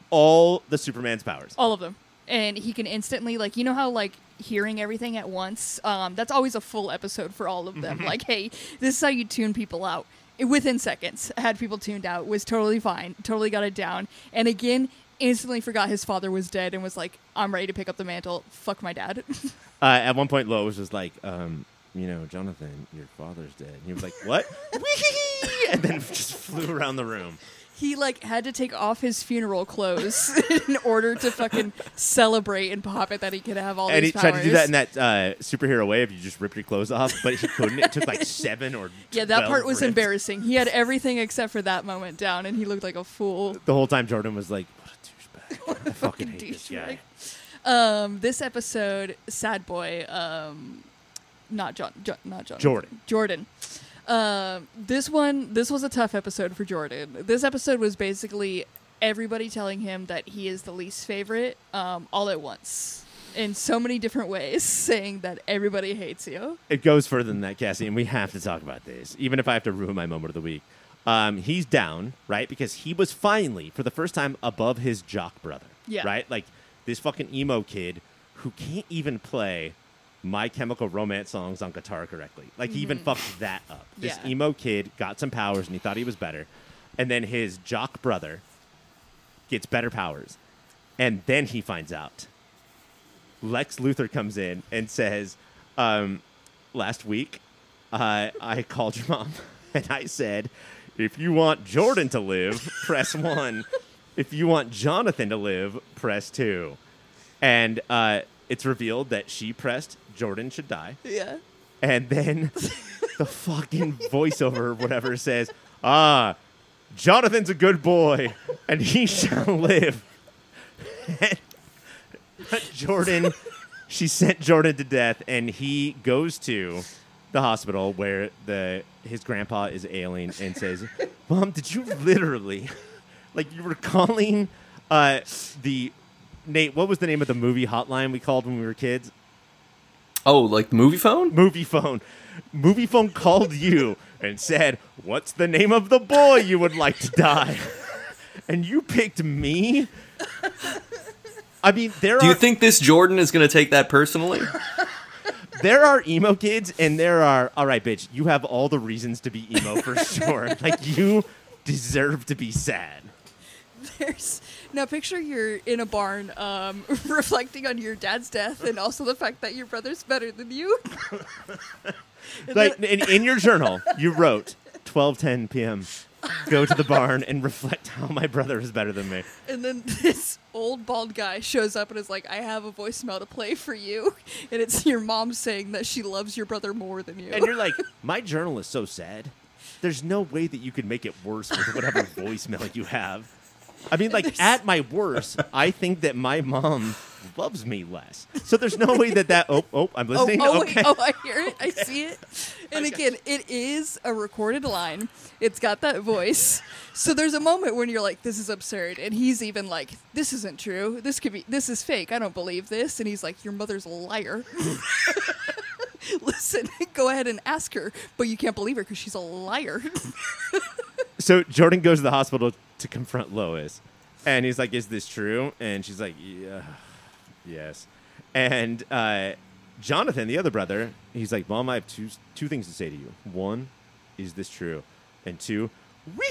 all the Superman's powers.
All of them. And he can instantly, like, you know how, like, hearing everything at once? That's always a full episode for all of them. Like, hey, this is how you tune people out. Within seconds, had people tuned out, was totally fine, totally got it down. And again, instantly forgot his father was dead and was like, I'm ready to pick up the mantle. Fuck my dad.
At one point, Lois was like, Jonathan, your father's dead. And he was like, what? And then just flew around the room.
He, like, had to take off his funeral clothes in order to fucking celebrate and pop it that he could have all these powers.
And he tried to do that in that superhero way of you just rip your clothes off, but he couldn't. It took, like, 7 or 12
Yeah, that part was
rips.
Embarrassing. He had everything except for that moment down, and he looked like a fool.
The whole time Jordan was like, what a douchebag. I fucking hate this guy.
This episode, Sad Boy, Jordan. This was a tough episode for Jordan. This episode was basically everybody telling him that he is the least favorite, all at once. In so many different ways, saying that everybody hates you.
It goes further than that, Cassie, and we have to talk about this, even if I have to ruin my moment of the week. He's down, right? Because he was finally, for the first time, above his jock brother.
Yeah.
Right? Like, this fucking emo kid who can't even play My Chemical Romance songs on guitar correctly. Like, he even fucked that up. This emo kid got some powers, and he thought he was better. And then his jock brother gets better powers. And then he finds out. Lex Luthor comes in and says, last week, I called your mom, and I said, if you want Jordan to live, press 1. If you want Jonathan to live, press 2. And it's revealed that she pressed Jordan should die.
Yeah.
And then the fucking voiceover or whatever says, Jonathan's a good boy, and he shall live. Jordan, she sent Jordan to death, and he goes to the hospital where his grandpa is ailing and says, Mom, did you literally, like, you were calling Nate, what was the name of the movie hotline we called when we were kids?
Oh, like Movie Phone?
Movie Phone. Movie Phone called you and said, what's the name of the boy you would like to die? And you picked me? I mean, Do
you think this Jordan is going to take that personally?
There are emo kids, and there are, all right, bitch, you have all the reasons to be emo for sure. Like, you deserve to be sad.
Now picture you're in a barn reflecting on your dad's death and also the fact that your brother's better than you.
Like, in your journal, you wrote 12:10 p.m. Go to the barn and reflect how my brother is better than me.
And then this old bald guy shows up and is like, I have a voicemail to play for you. And it's your mom saying that she loves your brother more than you.
And you're like, my journal is so sad. There's no way that you could make it worse with whatever voicemail you have. I mean, like, at my worst, I think that my mom loves me less. So there's no way that I'm listening.
Okay. I hear it. I see it. And again, it is a recorded line. It's got that voice. So there's a moment when you're like, this is absurd. And he's even like, this isn't true. This is fake. I don't believe this. And he's like, your mother's a liar. Listen, go ahead and ask her. But you can't believe her because she's a liar.
So Jordan goes to the hospital to confront Lois, and he's like, "Is this true?" And she's like, "Yeah, yes." And Jonathan, the other brother, he's like, "Mom, I have two things to say to you. One, is this true? And two, whee!"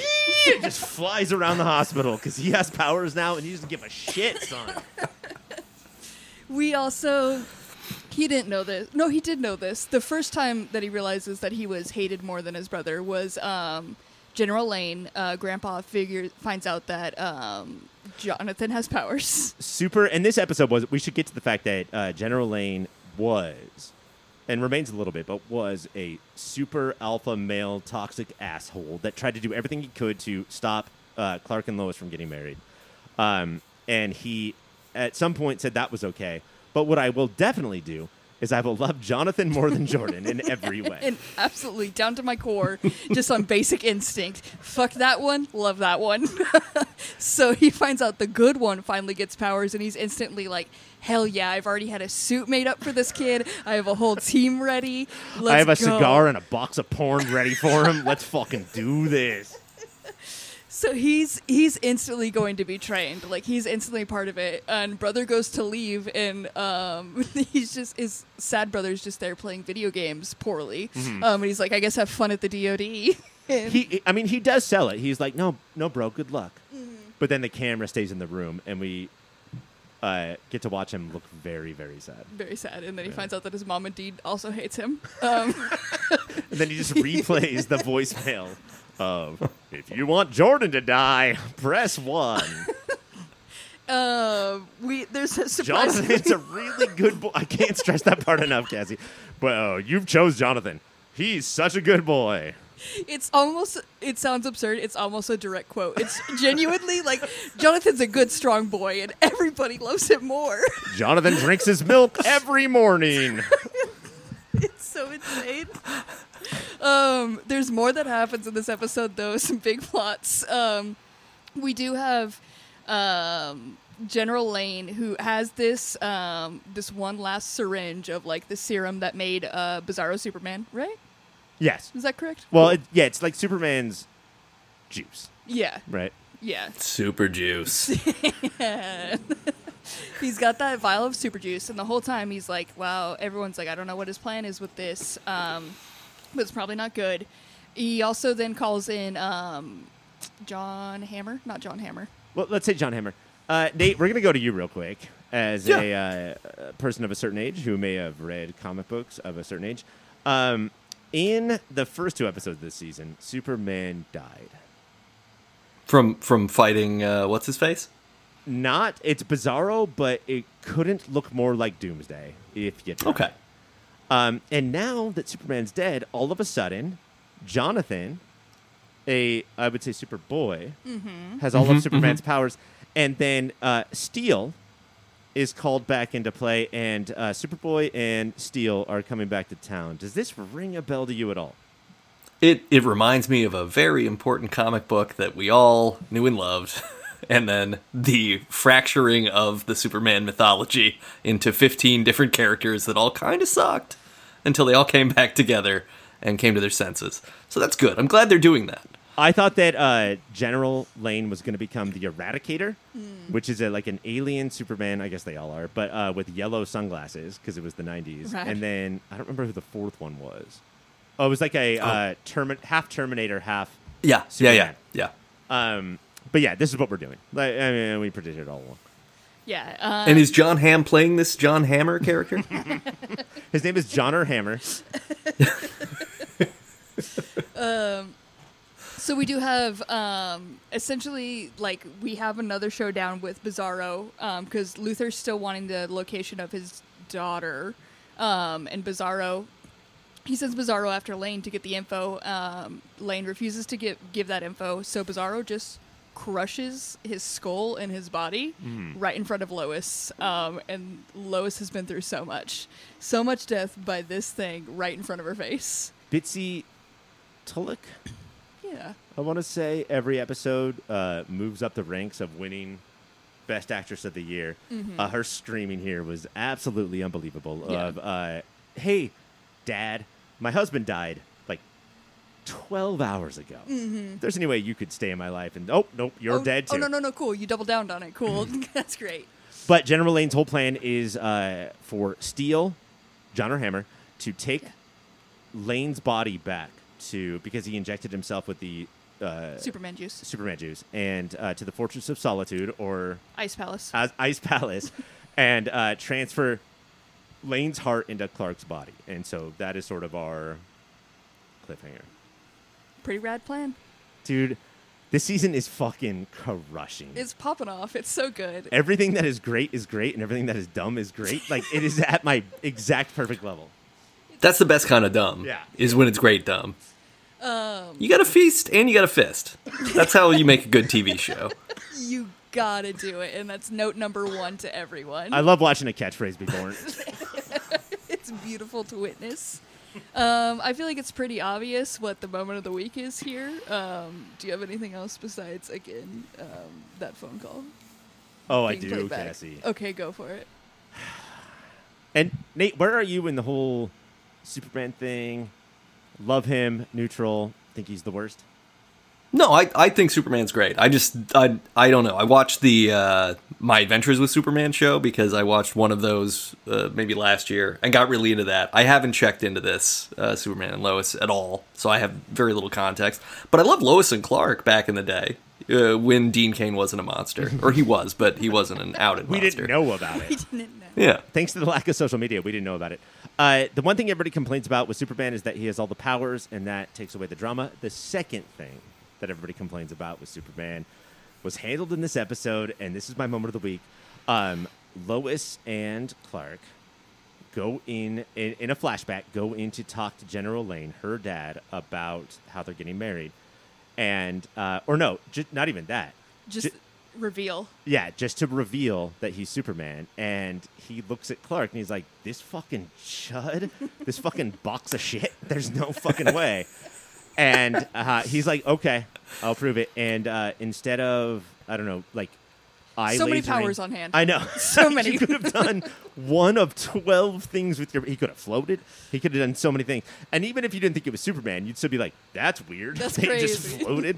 It just flies around the hospital because he has powers now, and he doesn't give a shit, son.
We also... He didn't know this. No, he did know this. The first time that he realizes that he was hated more than his brother was General Lane. Grandpa finds out that Jonathan has powers.
And this episode we should get to the fact that General Lane was, and remains a little bit, but was a super alpha male toxic asshole that tried to do everything he could to stop Clark and Lois from getting married. And he, at some point, said that was okay. But what I will definitely do is I will love Jonathan more than Jordan in every way.
And absolutely, down to my core, just on basic instinct. Fuck that one, love that one. So he finds out the good one finally gets powers, and he's instantly like, hell yeah, I've already had a suit made up for this kid. I have a whole team ready. Let's
I have a
go.
cigar and a box of porn ready for him. Let's fucking do this.
So he's instantly going to be trained. Like, he's instantly part of it. And brother goes to leave, and his sad brother's just there playing video games poorly. Mm-hmm. And he's like, I guess have fun at the DOD.
He does sell it. He's like, no, bro, good luck.
Mm-hmm.
But then the camera stays in the room, and we get to watch him look very, very sad.
Very sad. And then he finds out that his mom indeed also hates him.
And then he just replays the voicemail of, if you want Jordan to die, press 1.
There's a surprise.
Jonathan's a really good boy. I can't stress that part enough, Cassie. But you've chose Jonathan. He's such a good boy.
It sounds absurd. It's almost a direct quote. It's genuinely like, Jonathan's a good, strong boy, and everybody loves him more.
Jonathan drinks his milk every morning.
It's so insane. There's more that happens in this episode, though. Some big plots. We do have General Lane, who has this one last syringe of like the serum that made Bizarro Superman, right?
Yes.
Is that correct?
Well, it's like Superman's juice.
Yeah.
Right?
Yeah.
Super juice.
He's got that vial of super juice, and the whole time he's like, wow, everyone's like, I don't know what his plan is with this, but it's probably not good. He also then calls in John Hammer. Not John Hammer.
Well, let's say John Hammer. Nate, we're going to go to you real quick as a person of a certain age who may have read comic books of a certain age. In the first 2 episodes of this season, Superman died.
From fighting, what's his face?
It's Bizarro, but it couldn't look more like Doomsday if you tried.
Okay.
And now that Superman's dead, all of a sudden, Jonathan, I would say Superboy, has all of Superman's powers. And then Steel is called back into play, and Superboy and Steel are coming back to town. Does this ring a bell to you at all?
It reminds me of a very important comic book that we all knew and loved, and then the fracturing of the Superman mythology into 15 different characters that all kind of sucked until they all came back together and came to their senses. So that's good. I'm glad they're doing that.
I thought that General Lane was going to become the Eradicator, which is like an alien Superman. I guess they all are, but with yellow sunglasses because it was the 90s.
Right.
And then I don't remember who the 4th one was. Oh, it was like a half Terminator, half Superman.
Yeah.
But yeah, this is what we're doing. We predicted it all along.
Yeah.
And is John Hamm playing this John Hammer character?
His name is Johnner Hammer.
So we do have, essentially, like, we have another showdown with Bizarro, because Luther's still wanting the location of his daughter, and Bizarro, he sends Bizarro after Lane to get the info. Lane refuses to give that info, so Bizarro just crushes his skull and his body right in front of Lois, and Lois has been through so much death by this thing right in front of her face.
Bitsy Tulloch?
Yeah.
I want to say every episode moves up the ranks of winning Best Actress of the Year. Her screaming here was absolutely unbelievable.
Yeah.
Of, hey, Dad, my husband died like 12 hours ago. If there's any way you could stay in my life, and nope, you're dead too.
Oh, no, cool. You double downed on it. Cool. That's great.
But General Lane's whole plan is for Steel, John or Hammer, to take Lane's body back because he injected himself with the
Superman juice.
And to the Fortress of Solitude, or
Ice Palace.
Ice Palace, and transfer Lane's heart into Clark's body. And so that is sort of our cliffhanger.
Pretty rad plan.
Dude, this season is fucking crushing.
It's popping off. It's so good.
Everything that is great, and everything that is dumb is great. Like, it is at my exact perfect level.
That's the best kind of dumb.
Yeah.
Is when it's great dumb. You got to feast and you got to fist. That's how you make a good TV show.
You gotta do it, and that's note number 1 to everyone. I
love watching a catchphrase be born.
It's beautiful to witness. I feel like it's pretty obvious what the moment of the week is here. Do you have anything else besides, again, that phone call?
Oh, I do, Cassie.
Okay, go for it.
And Nate, where are you in the whole Superman thing? Love him, neutral, think he's the worst?
No, I think Superman's great. I don't know. I watched the My Adventures with Superman show because I watched one of those maybe last year and got really into that. I haven't checked into this Superman and Lois at all, so I have very little context. But I love Lois and Clark back in the day when Dean Cain wasn't a monster. Or he was, but he wasn't an outed monster.
We didn't know about it.
We didn't know.
Yeah.
Thanks to the lack of social media, we didn't know about it. The one thing everybody complains about with Superman is that he has all the powers, and that takes away the drama. The second thing that everybody complains about with Superman was handled in this episode, and this is my moment of the week. Lois and Clark go in a flashback, go in to talk to General Lane, her dad, about how they're getting married. And, or no, not even that.
Just reveal.
Yeah, just to reveal that he's Superman. And he looks at Clark and he's like, this fucking chud, this fucking box of shit, there's no fucking way. And he's like, okay, I'll prove it. And instead of, I don't know, like,
so many powers on hand.
I know.
So many.
You could have done one of 12 things with your... He could have floated. He could have done so many things. And even if you didn't think it was Superman, you'd still be like, that's weird.
That's
they
crazy.
just floated.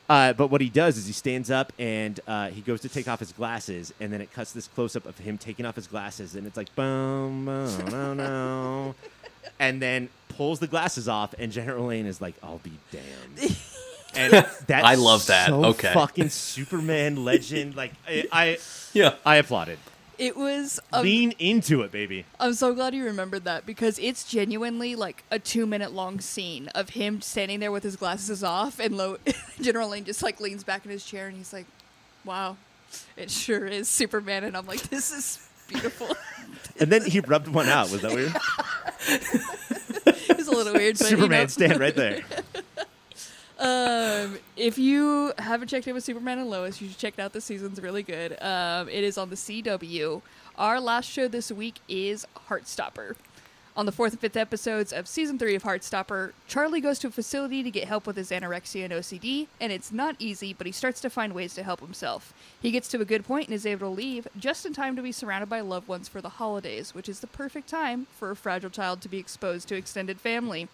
But what he does is he stands up and he goes to take off his glasses, and then it cuts this close-up of him taking off his glasses, and it's like, boom, boom, no, no. And then pulls the glasses off, and General Lane is like, I'll be damned. And that's
I love that.
So
okay.
Fucking Superman legend. Like, I applauded.
It was...
Lean into it, baby.
I'm so glad you remembered that, because it's genuinely like a 2-minute long scene of him standing there with his glasses off, and General Lane just like leans back in his chair and he's like, wow, it sure is Superman. And I'm like, this is beautiful.
And then he rubbed one out. Was that weird?
It was a little weird. But,
Superman, stand right there.
If you haven't checked in with Superman and Lois, you should check it out. This season's really good. It is on the CW. Our last show this week is Heartstopper. On the 4th and 5th episodes of Season 3 of Heartstopper, Charlie goes to a facility to get help with his anorexia and OCD, and it's not easy, but he starts to find ways to help himself. He gets to a good point and is able to leave just in time to be surrounded by loved ones for the holidays, which is the perfect time for a fragile child to be exposed to extended family.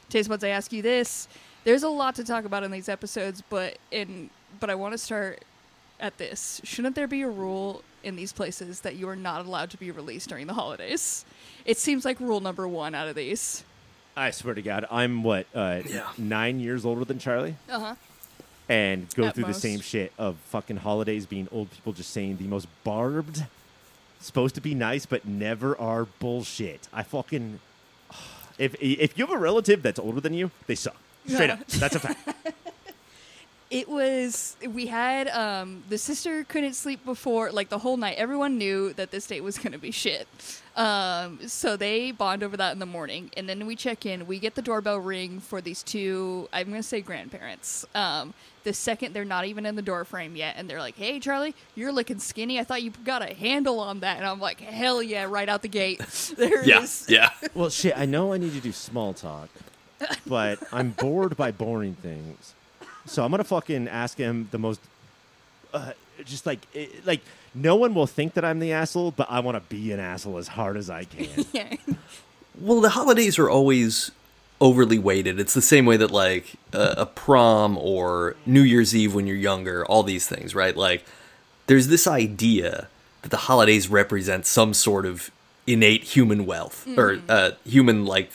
Taste Buds, I ask you this. There's a lot to talk about in these episodes, but I want to start at this. Shouldn't there be a rule in these places that you are not allowed to be released during the holidays? It seems like rule number 1 out of these.
I swear to God, I'm 9 years older than Charlie?
Uh-huh.
And go
At
through
most.
the same shit of fucking holidays being old people just saying the most barbed, supposed to be nice, but never are bullshit. I fucking... If you have a relative that's older than you, they suck. Straight up. That's a fact.
We had, the sister couldn't sleep before, like, the whole night. Everyone knew that this date was going to be shit. So they bond over that in the morning. And then we check in. We get the doorbell ring for these two, I'm going to say grandparents. The second, they're not even in the door frame yet. And they're like, hey, Charlie, you're looking skinny. I thought you got a handle on that. And I'm like, hell yeah, right out the gate. There it is.
Yeah.
Well, shit, I know I need to do small talk, but I'm bored by boring things. So I'm going to fucking ask him the most, just like, no one will think that I'm the asshole, but I want to be an asshole as hard as I can.
Yeah.
Well, the holidays are always overly weighted. It's the same way that like a prom or New Year's Eve when you're younger, all these things, right? Like there's this idea that the holidays represent some sort of innate human wealth or human like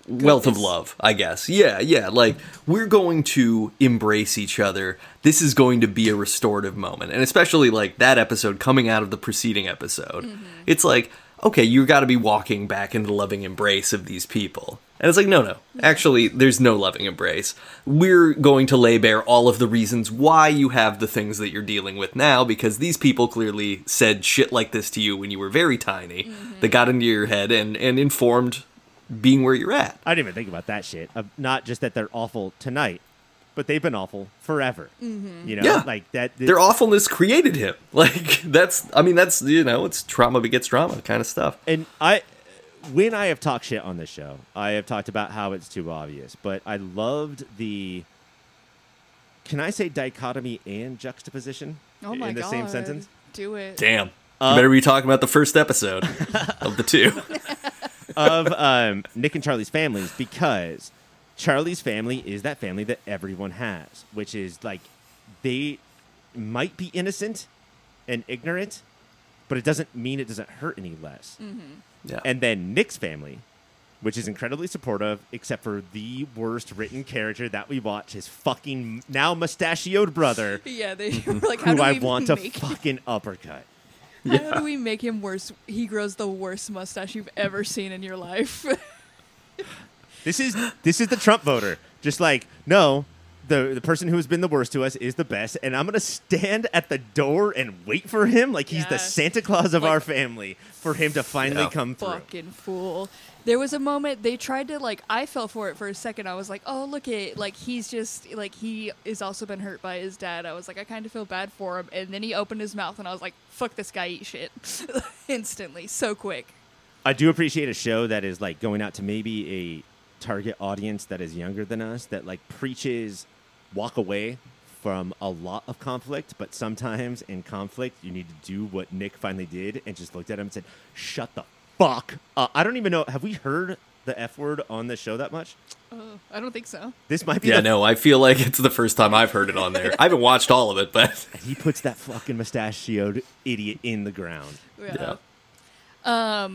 wealth of love, I guess. Yeah. Like we're going to embrace each other. This is going to be a restorative moment. And especially like that episode coming out of the preceding episode. It's like, okay, you got to be walking back into the loving embrace of these people. And it's like, no. Actually, there's no loving embrace. We're going to lay bare all of the reasons why you have the things that you're dealing with now, because these people clearly said shit like this to you when you were very tiny, that got into your head and informed being where you're at.
I didn't even think about that shit. Not just that they're awful tonight, but they've been awful forever. You know,
Yeah.
like that.
Their awfulness created him. Like, that's, you know, it's trauma begets drama kind of stuff.
And when I have talked shit on this show, I have talked about how it's too obvious, but I loved the, can I say dichotomy and juxtaposition
Oh my
in the
God.
same sentence?
Do it.
Damn. You better be talking about the first episode of the two.
Of Nick and Charlie's families, because Charlie's family is that family that everyone has, which is like they might be innocent and ignorant, but it doesn't mean it doesn't hurt any less.
Yeah.
And then Nick's family, which is incredibly supportive, except for the worst written character that we watch, his fucking now mustachioed brother,
Yeah, they were like, how
who
do we
I want to
make
fucking uppercut.
How do we make him worse? He grows the worst mustache you've ever seen in your life.
This is the Trump voter. Just like, no, the person who has been the worst to us is the best, and I'm going to stand at the door and wait for him like he's the Santa Claus of our family for him to finally come through.
Fucking fool. There was a moment they tried to, like, I fell for it for a second. I was like, oh, look at, like, he's just, like, he has also been hurt by his dad. I was like, I kind of feel bad for him. And then he opened his mouth and I was like, fuck this guy, eat shit. Instantly. So quick.
I do appreciate a show that is, like, going out to maybe a target audience that is younger than us, that, like, preaches walk away from a lot of conflict, but sometimes in conflict you need to do what Nick finally did and just looked at him and said, shut the fuck up. I don't even know, have we heard the F word on this show that much?
I don't think so.
This might be
no, I feel like it's the first time I've heard it on there. I haven't watched all of it, but
And he puts that fucking mustachioed idiot in the ground.
Yeah.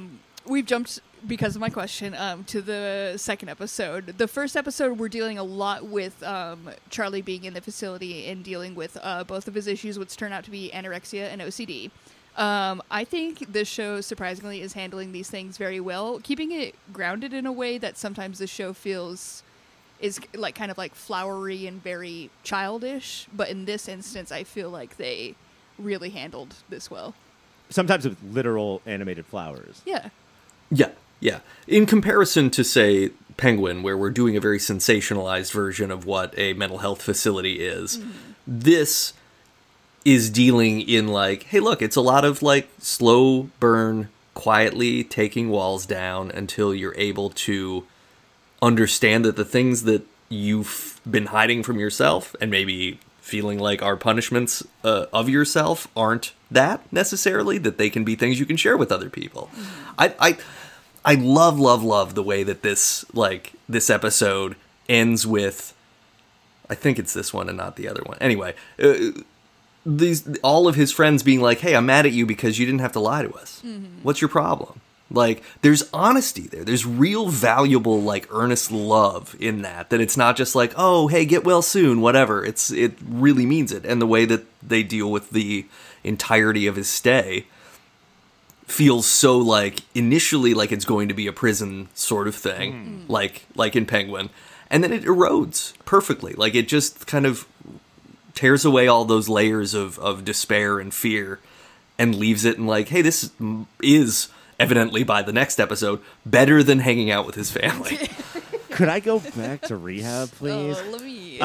We've jumped, because of my question, to the second episode. The first episode, we're dealing a lot with Charlie being in the facility and dealing with both of his issues, which turn out to be anorexia and OCD. I think this show, surprisingly, is handling these things very well, keeping it grounded in a way that sometimes the show feels is like kind of like flowery and very childish. But in this instance, I feel like they really handled this well.
Sometimes with literal animated flowers.
Yeah.
Yeah. In comparison to, say, Penguin, where we're doing a very sensationalized version of what a mental health facility is, this is dealing in, like, hey, look, it's a lot of, like, slow burn, quietly taking walls down until you're able to understand that the things that you've been hiding from yourself and maybe feeling like are punishments of yourself aren't that necessarily, that they can be things you can share with other people. I love the way that this episode ends with, I think it's this one and not the other one. Anyway, all of his friends being like, hey, I'm mad at you because you didn't have to lie to us. What's your problem? Like, there's honesty there. There's real valuable, like, earnest love in that it's not just like, oh, hey, get well soon, whatever. It really means it. And the way that they deal with the entirety of his stay feels so, like, initially like it's going to be a prison sort of thing, like in Penguin. And then it erodes perfectly. Like, it just kind of tears away all those layers of despair and fear and leaves it in, like, hey, this is evidently by the next episode better than hanging out with his family.
Could I go back to rehab, please?
Let me.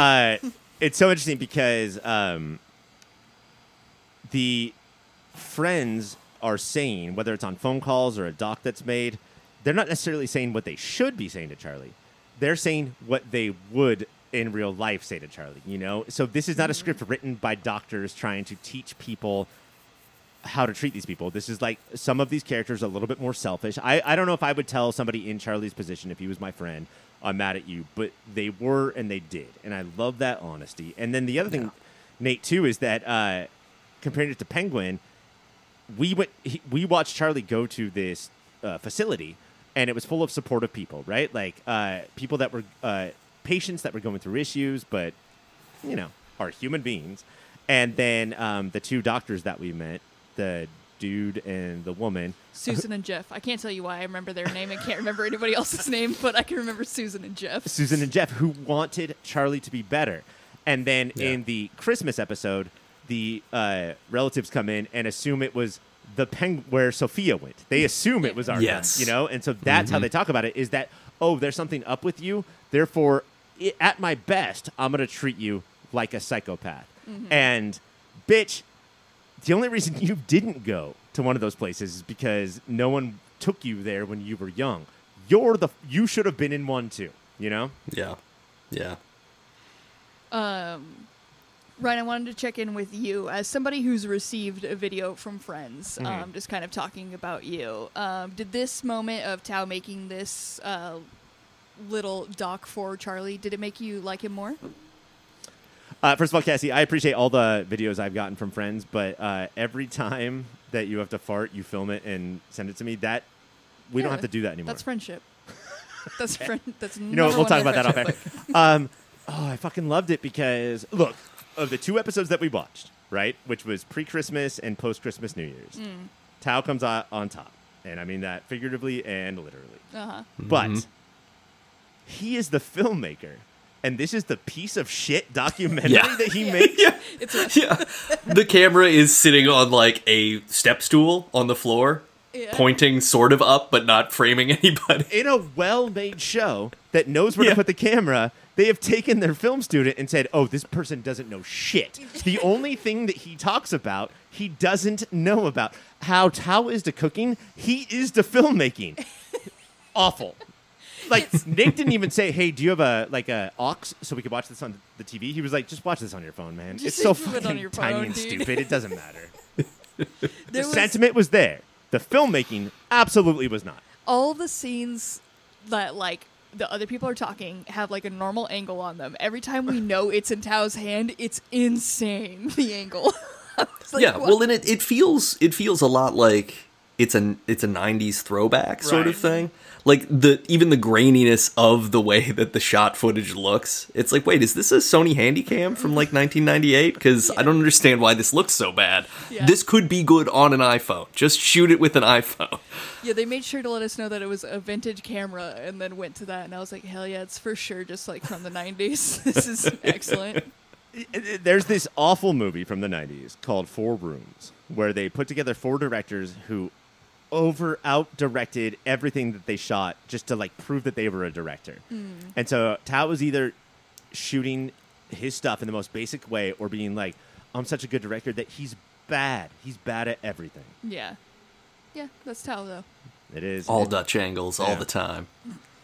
It's so interesting because the friends are saying, whether it's on phone calls or a doc that's made, they're not necessarily saying what they should be saying to Charlie. They're saying what they would in real life say to Charlie, you know? So this is not a script written by doctors trying to teach people how to treat these people. This is like some of these characters are a little bit more selfish. I don't know if I would tell somebody in Charlie's position, if he was my friend, I'm mad at you, but they were and they did. And I love that honesty. And then the other thing, Nate, too, is that comparing it to Penguin, we watched Charlie go to this facility, and it was full of supportive people, right? Like people that were patients that were going through issues, but, you know, are human beings. And then the two doctors that we met, the dude and the woman.
Susan and Jeff. I can't tell you why I remember their name. I can't remember anybody else's name, but I can remember Susan and Jeff.
Susan and Jeff, who wanted Charlie to be better. And then in the Christmas episode, the relatives come in and assume it was the where Sophia went. They assume it was our friend, you know? And so that's how they talk about it, is that, oh, there's something up with you. Therefore, at my best, I'm going to treat you like a psychopath. And, bitch, the only reason you didn't go to one of those places is because no one took you there when you were young. You should have been in one too, you know?
Yeah. Yeah.
Ryan, I wanted to check in with you as somebody who's received a video from friends, just kind of talking about you. Did this moment of Tao making this little doc for Charlie, did it make you like him more?
First of all, Cassie, I appreciate all the videos I've gotten from friends, but every time that you have to fart, you film it and send it to me. That we don't have to do that anymore.
That's friendship. That's That's
you know what? We'll talk about that off air. I fucking loved it because look, of the two episodes that we watched, right, which was pre-Christmas and post-Christmas New Year's, Tao comes out on top, and I mean that figuratively and literally. But he is the filmmaker. And this is the piece of shit documentary that he makes?
The camera is sitting on, like, a step stool on the floor, pointing sort of up, but not framing anybody.
In a well-made show that knows where to put the camera, they have taken their film student and said, oh, this person doesn't know shit. The only thing that he talks about, he doesn't know about. How Tao is to cooking, he is to filmmaking. Awful. Like, Nick didn't even say, hey, do you have a aux so we could watch this on the TV? He was like, just watch this on your phone, man. It's so fucking tiny and stupid. It doesn't matter. The sentiment was there. The filmmaking absolutely was not.
All the scenes that, like, the other people are talking have, like, a normal angle on them. Every time we know it's in Tao's hand, it's insane, the angle.
Like, well, and it feels a lot like it's a 90s throwback sort of thing. Like, even the graininess of the way that the shot footage looks. It's like, wait, is this a Sony Handycam from, like, 1998? Because I don't understand why this looks so bad. Yeah. This could be good on an iPhone. Just shoot it with an iPhone.
Yeah, they made sure to let us know that it was a vintage camera and then went to that. And I was like, hell yeah, it's for sure just, like, from the 90s. This is excellent.
There's this awful movie from the 90s called 4 Rooms, where they put together 4 directors who out-directed everything that they shot just to, like, prove that they were a director. And so Tao was either shooting his stuff in the most basic way or being like, I'm such a good director that he's bad. He's bad at everything.
Yeah. Yeah, that's Tao, though.
It is.
All Dutch angles all the time.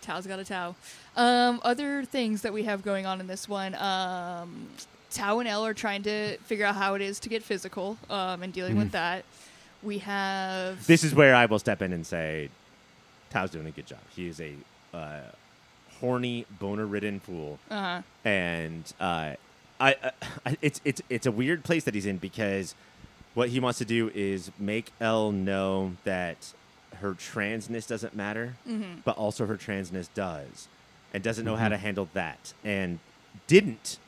Tao's got a Tao. Other things that we have going on in this one, Tao and Elle are trying to figure out how it is to get physical and dealing with that. We have...
This is where I will step in and say Tao's doing a good job. He is a horny, boner-ridden fool. And it's a weird place that he's in because what he wants to do is make Elle know that her transness doesn't matter, but also her transness does, and doesn't know how to handle that, and didn't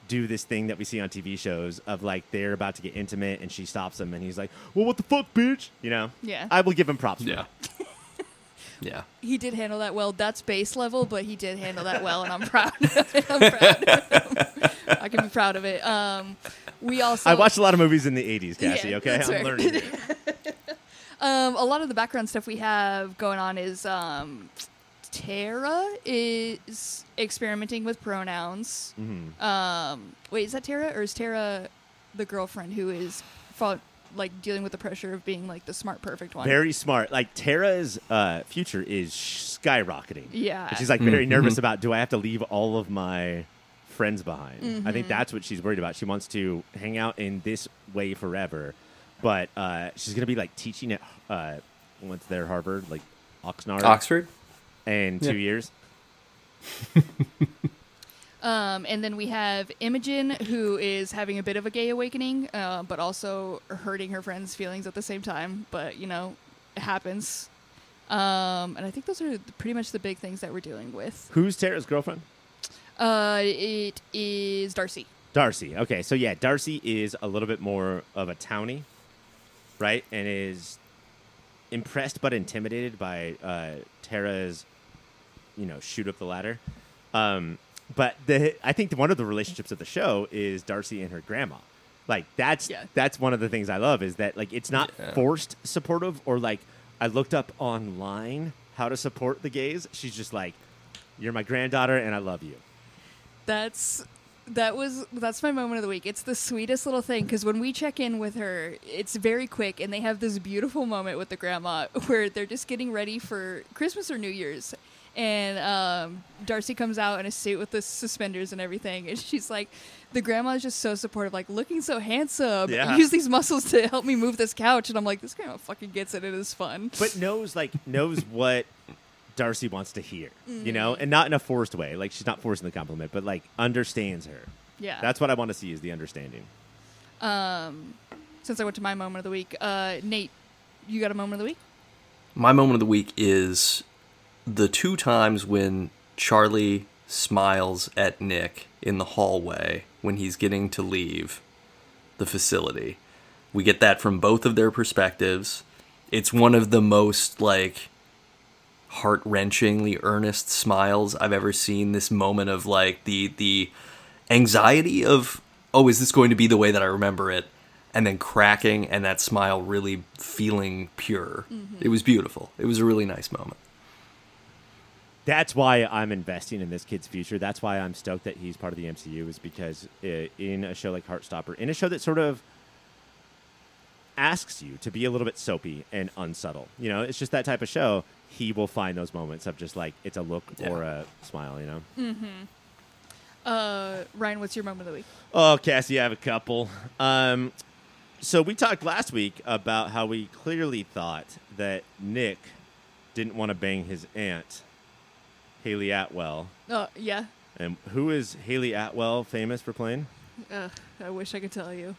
do this thing that we see on TV shows of, like, they're about to get intimate and she stops him and he's like, well, what the fuck, bitch? You know?
Yeah.
I will give him props for
that. Yeah.
He did handle that well. That's base level, but he did handle that well, and I'm proud of it. I'm proud of him. I can be proud of it. I
watched a lot of movies in the 80s, Cassie,
yeah,
okay? I'm learning.
A lot of the background stuff we have going on is Tara is experimenting with pronouns. Wait, is that Tara, or is Tara the girlfriend who is dealing with the pressure of being, like, the smart, perfect one?
Very smart. Like, Tara's future is skyrocketing.
Yeah.
And she's, like, very nervous about, do I have to leave all of my friends behind? I think that's what she's worried about. She wants to hang out in this way forever. but she's gonna be like teaching at what's there, Harvard, like
Oxford,
in 2 years.
And then we have Imogen, who is having a bit of a gay awakening, but also hurting her friends' feelings at the same time. But, you know, it happens. And I think those are pretty much the big things that we're dealing with.
Who's Tara's girlfriend?
It is Darcy.
Darcy. Okay, so yeah, Darcy is a little bit more of a townie, right? And is impressed but intimidated by Tara's, shoot up the ladder. But I think one of the relationships of the show is Darcy and her grandma. Like that's one of the things I love is that like it's not forced supportive or like I looked up online how to support the gays. She's just like, you're my granddaughter and I love you.
That's my moment of the week. It's the sweetest little thing because when we check in with her, it's very quick and they have this beautiful moment with the grandma where they're just getting ready for Christmas or New Year's. And Darcy comes out in a suit with the suspenders and everything. And she's like, the grandma is just so supportive, like, looking so handsome.
Yeah.
Use these muscles to help me move this couch. And I'm like, this grandma fucking gets it. It is fun.
But knows what Darcy wants to hear, and not in a forced way. Like, she's not forcing the compliment, but, like, understands her.
Yeah.
That's what I want to see is the understanding.
Since I went to my moment of the week, Nate, you got a moment of the week?
My moment of the week is the 2 times when Charlie smiles at Nick in the hallway when he's getting to leave the facility. We get that from both of their perspectives. It's one of the most, like, heart-wrenchingly earnest smiles I've ever seen. This moment of, like, the anxiety of, oh, is this going to be the way that I remember it? And then cracking and that smile really feeling pure. Mm-hmm. It was beautiful. It was a really nice moment.
That's why I'm investing in this kid's future. That's why I'm stoked that he's part of the MCU is because in a show like Heartstopper, in a show that sort of asks you to be a little bit soapy and unsubtle, it's just that type of show, he will find those moments of just like, it's a look or a smile,
Mm-hmm. Ryan, what's your moment of the week?
Oh, Cassie, I have a couple. So we talked last week about how we clearly thought that Nick didn't want to bang his aunt, Haley Atwell.
Oh, yeah.
And who is Haley Atwell famous for playing?
I wish I could tell you.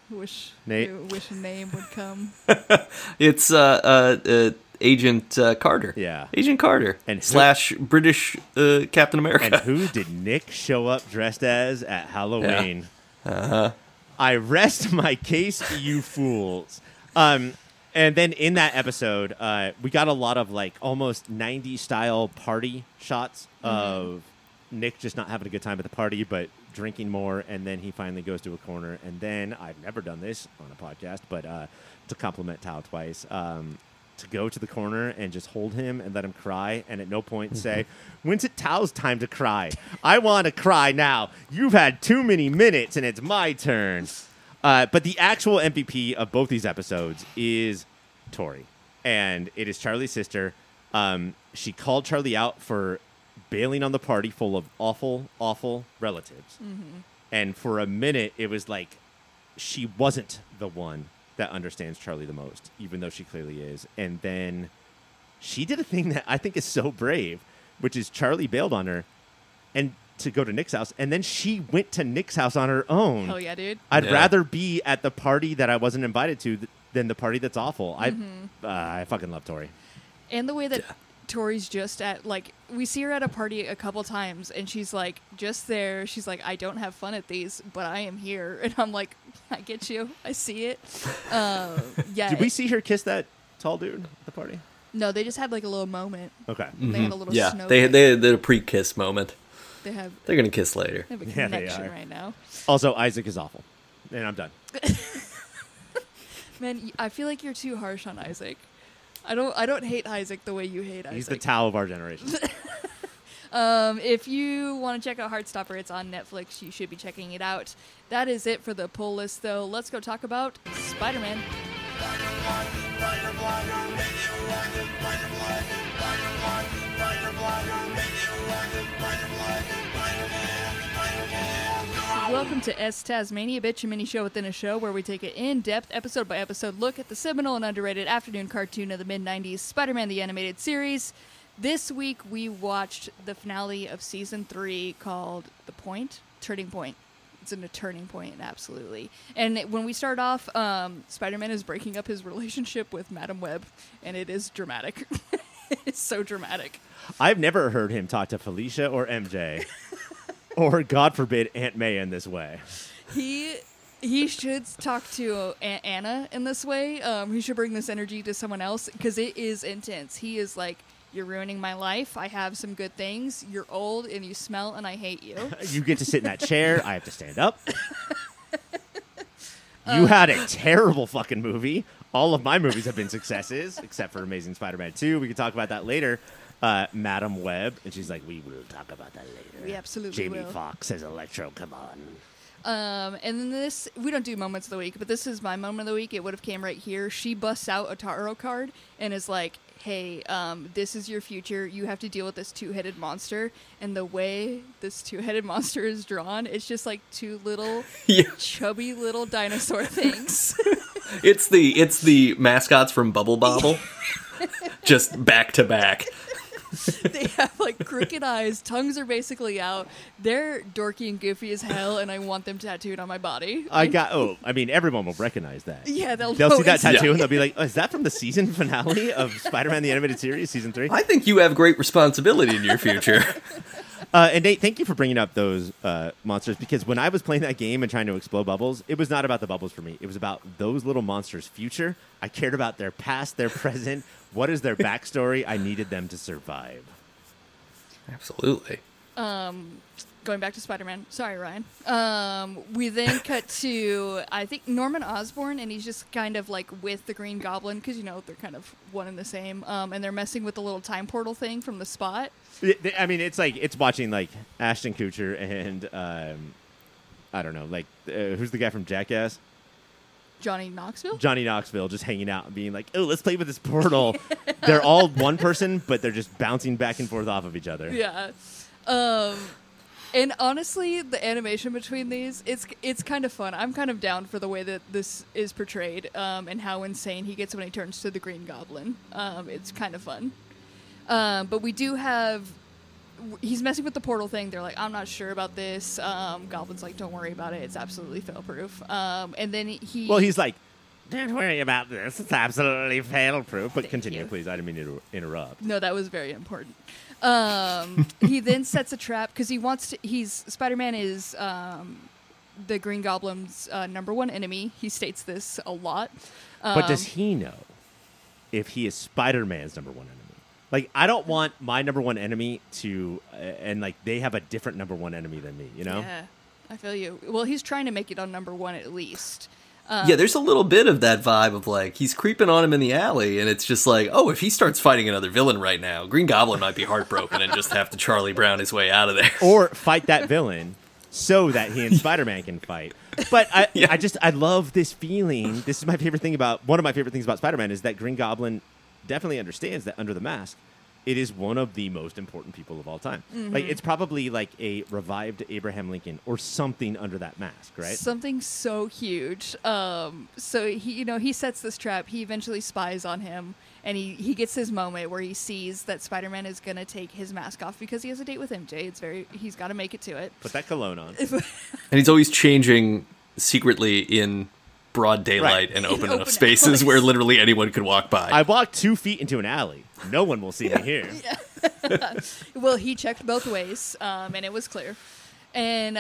Nate?
I wish a name would come.
It's Agent Carter.
Yeah.
Agent Carter. And / British Captain America.
And who did Nick show up dressed as at Halloween?
Yeah. Uh-huh.
I rest my case, you fools. And then in that episode, we got a lot of like almost 90s style party shots of Nick just not having a good time at the party, but drinking more. And then he finally goes to a corner. And then I've never done this on a podcast, but to compliment Tao twice, to go to the corner and just hold him and let him cry. And at no point say, when's it Tao's time to cry? I want to cry now. You've had too many minutes and it's my turn. But the actual MVP of both these episodes is Tori, and it is Charlie's sister. She called Charlie out for bailing on the party full of awful, awful relatives. Mm-hmm. And for a minute, it was like she wasn't the one that understands Charlie the most, even though she clearly is. And then she did a thing that I think is so brave, which is Charlie bailed on her and to go to Nick's house, and then she went to Nick's house on her own.
Hell yeah, dude.
I'd rather be at the party that I wasn't invited to than the party that's awful. I fucking love Tori.
And the way that Tori's just at, like, we see her at a party a couple times, and she's, like, just there. She's like, I don't have fun at these, but I am here. And I'm like, I get you. I see it. Yeah.
Did we see her kiss that tall dude at the party?
No, they just had, like, a little moment.
Okay.
They had a little snow.
They did a pre-kiss moment.
They're
going to kiss later.
They have a connection right now.
Also, Isaac is awful. And I'm done.
Man, I feel like you're too harsh on Isaac. I don't hate Isaac the way you hate Isaac.
He's the Tao of our generation.
If you want to check out Heartstopper, it's on Netflix. You should be checking it out. That is it for the pull list, though. Let's go talk about Spider-Man. Welcome to S Tasmania, bitch, a mini show within a show where we take an in-depth, episode-by-episode look at the seminal and underrated afternoon cartoon of the mid-90s, Spider-Man the Animated Series. This week we watched the finale of Season 3 called Turning Point. It's a turning point, absolutely. And when we start off, Spider-Man is breaking up his relationship with Madam Web, and it is dramatic. It's so dramatic.
I've never heard him talk to Felicia or MJ. Or, God forbid, Aunt May in this way.
He should talk to Aunt Anna in this way. He should bring this energy to someone else because it is intense. He is like, you're ruining my life. I have some good things. You're old and you smell and I hate you. You
get to sit in that chair. I have to stand up. You had a terrible fucking movie. All of my movies have been successes, except for Amazing Spider-Man 2. We can talk about that later. Madam Web, and she's like, we will talk about that later.
We absolutely will.
Jamie Foxx as Electro, come on.
And then this, we don't do moments of the week, but this is my moment of the week. It would have came right here. She busts out a tarot card and is like, hey, this is your future. You have to deal with this two-headed monster. And the way this two-headed monster is drawn, it's just like two little chubby little dinosaur things.
It's the mascots from Bubble Bobble, just back to back.
They have like crooked eyes, tongues are basically out. They're dorky and goofy as hell, and I want them tattooed on my body.
Everyone will recognize that.
Yeah, they'll
see that tattoo and they'll be like, oh, is that from the season finale of Spider-Man the Animated Series, Season 3?
I think you have great responsibility in your future.
And Nate, thank you for bringing up those monsters, because when I was playing that game and trying to explode bubbles, it was not about the bubbles for me. It was about those little monsters' future. I cared about their past, their present. What is their backstory? I needed them to survive.
Absolutely.
Going back to Spider-Man. Sorry, Ryan. We then cut to, I think, Norman Osborn, and he's just kind of like with the Green Goblin, because, they're kind of one and the same. And they're messing with the little time portal thing from the Spot.
I mean, it's like, it's watching like Ashton Kutcher and, I don't know, like, who's the guy from Jackass?
Johnny Knoxville
just hanging out and being like, oh, let's play with this portal. They're all one person, but they're just bouncing back and forth off of each other.
Yeah. And honestly, the animation between these, it's kind of fun. I'm kind of down for the way that this is portrayed, and how insane he gets when he turns to the Green Goblin. It's kind of fun. But we do have... He's messing with the portal thing. They're like, I'm not sure about this. Goblin's like, don't worry about it. It's absolutely fail-proof. And then he...
Well, he's like, don't worry about this. It's absolutely fail-proof. But continue, please. I didn't mean to interrupt.
No, that was very important. He then sets a trap because he wants to... Spider-Man is the Green Goblin's number one enemy. He states this a lot.
But does he know if he is Spider-Man's number one enemy? Like, I don't want my number one enemy to, and like they have a different number one enemy than me,
Yeah, I feel you. Well, he's trying to make it on number one at least.
Yeah, there's a little bit of that vibe of like, he's creeping on him in the alley, and it's just like, oh, if he starts fighting another villain right now, Green Goblin might be heartbroken and just have to Charlie Brown his way out of there.
Or fight that villain so that he and Spider-Man can fight. But I love this feeling. This is my favorite thing one of my favorite things about Spider-Man is that Green Goblin definitely understands that under the mask, it is one of the most important people of all time. Mm-hmm. Like, it's probably like a revived Abraham Lincoln or something under that mask, right?
Something so huge. So he sets this trap. He eventually spies on him, and he gets his moment where he sees that Spider-Man is going to take his mask off because he has a date with MJ. He's got to make it to it.
Put that cologne on.
And he's always changing secretly in broad daylight and open enough spaces alleys where literally anyone could walk by.
I walked 2 feet into an alley. No one will see me here.
Yeah. Well, he checked both ways, and it was clear. And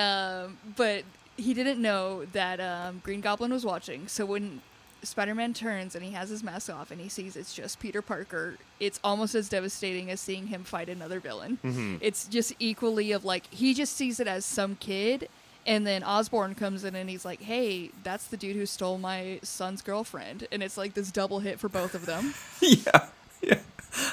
but he didn't know that Green Goblin was watching. So when Spider-Man turns and he has his mask off and he sees it's just Peter Parker, it's almost as devastating as seeing him fight another villain. Mm-hmm. It's just equally of like, he just sees it as some kid. And then Osborn comes in and he's like, hey, that's the dude who stole my son's girlfriend. And it's like this double hit for both of them.
Yeah.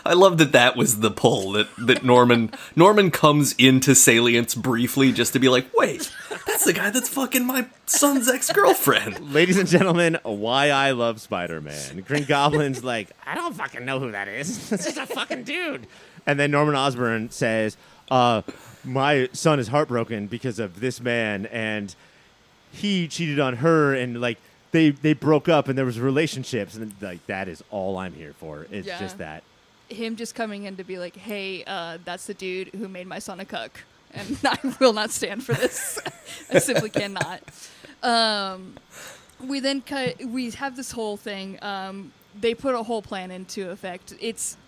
I love that was the pull, that Norman comes into salience briefly just to be like, wait, that's the guy that's fucking my son's ex-girlfriend.
Ladies and gentlemen, why I love Spider-Man. Green Goblin's like, I don't fucking know who that is. It's just a fucking dude. And then Norman Osborn says, my son is heartbroken because of this man, and he cheated on her, and like they broke up, and there was relationships, and like that is all I'm here for. It's just that.
Him just coming in to be like, hey, that's the dude who made my son a cuck, and I will not stand for this. I simply cannot. We have this whole thing. They put a whole plan into effect.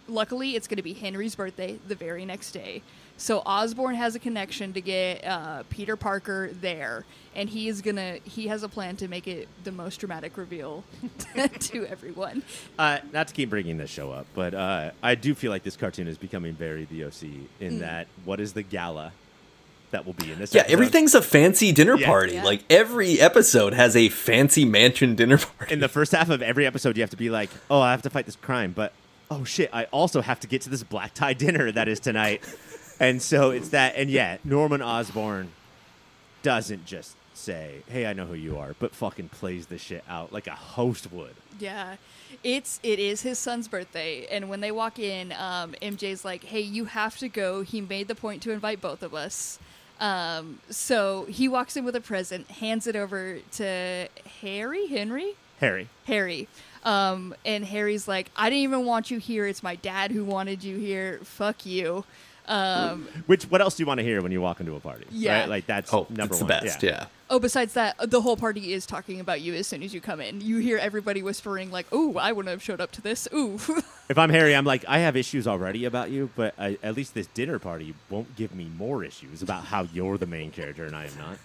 Luckily it's going to be Henry's birthday the very next day. So Osborn has a connection to get Peter Parker there, and he has a plan to make it the most dramatic reveal to everyone.
Not to keep bringing this show up, but I do feel like this cartoon is becoming very the OC in that what is the gala that will be in this episode?
Everything's a fancy dinner party. Yeah. Like, every episode has a fancy mansion dinner party.
In the first half of every episode, you have to be like, oh, I have to fight this crime, but oh shit, I also have to get to this black tie dinner that is tonight. And so it's that, and Norman Osborn doesn't just say, hey, I know who you are, but fucking plays the shit out like a host would.
Yeah. It is his son's birthday, and when they walk in, MJ's like, hey, you have to go. He made the point to invite both of us. So he walks in with a present, hands it over to Harry. And Harry's like, I didn't even want you here. It's my dad who wanted you here. Fuck you.
What else do you want to hear when you walk into a party?
Yeah.
Right? Like that's number
it's
one.
The best, yeah.
Oh, besides that, the whole party is talking about you as soon as you come in. You hear everybody whispering like, ooh, I wouldn't have showed up to this. Ooh.
If I'm Harry, I'm like, I have issues already about you, but at least this dinner party won't give me more issues about how you're the main character and I am not.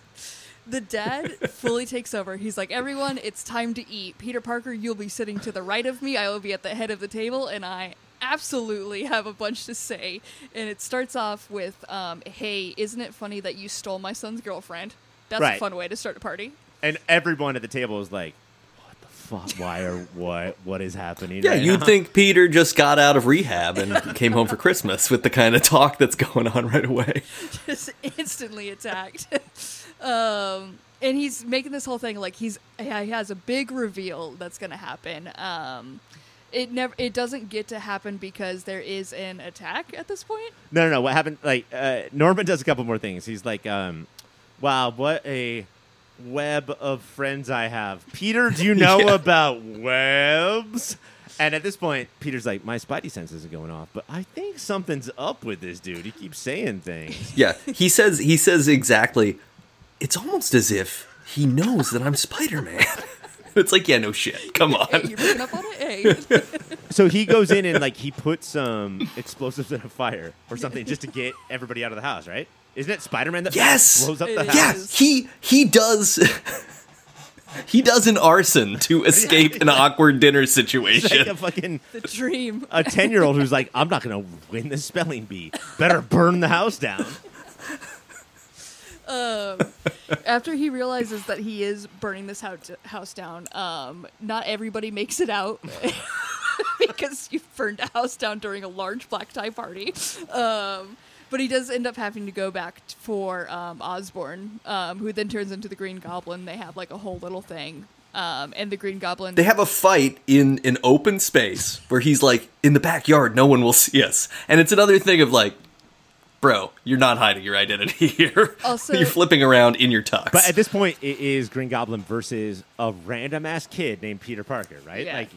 The dad fully takes over. He's like, everyone, it's time to eat. Peter Parker, you'll be sitting to the right of me. I will be at the head of the table, and I absolutely have a bunch to say. And it starts off with, hey, isn't it funny that you stole my son's girlfriend? That's a fun way to start a party.
And everyone at the table is like, what the fuck? Why or what is happening?
Yeah, you'd think Peter just got out of rehab and came home for Christmas with the kind of talk that's going on right away.
Just instantly attacked. And he's making this whole thing like he has a big reveal that's going to happen. It doesn't get to happen because there is an attack at this point.
No. What happened? Like Norman does a couple more things. He's like, wow, what a web of friends I have. Peter, do you know about webs? And at this point, Peter's like, my spidey senses are going off, but I think something's up with this dude. He keeps saying things.
Yeah, he says exactly. It's almost as if he knows that I'm Spider-Man. It's like, yeah, no shit. Come on.
Hey, you're picking up on it? Hey.
So he goes in and like he puts some explosives in a fire or something just to get everybody out of the house, right? Isn't it Spider-Man that blows up the house?
Yeah, he does. He does an arson to escape an awkward dinner situation.
It's like a fucking
the dream.
A 10-year-old who's like, I'm not going to win this spelling bee. Better burn the house down.
After he realizes that he is burning this house down, not everybody makes it out because you burned a house down during a large black tie party. But he does end up having to go back for Osborn, who then turns into the Green Goblin. They have like a whole little thing. And the Green Goblin...
They have a fight in an open space where he's like, in the backyard, no one will see us. And it's another thing of like, bro, you're not hiding your identity here. Also, you're flipping around in your tux.
But at this point, it is Green Goblin versus a random-ass kid named Peter Parker, right?
Yeah.
Like,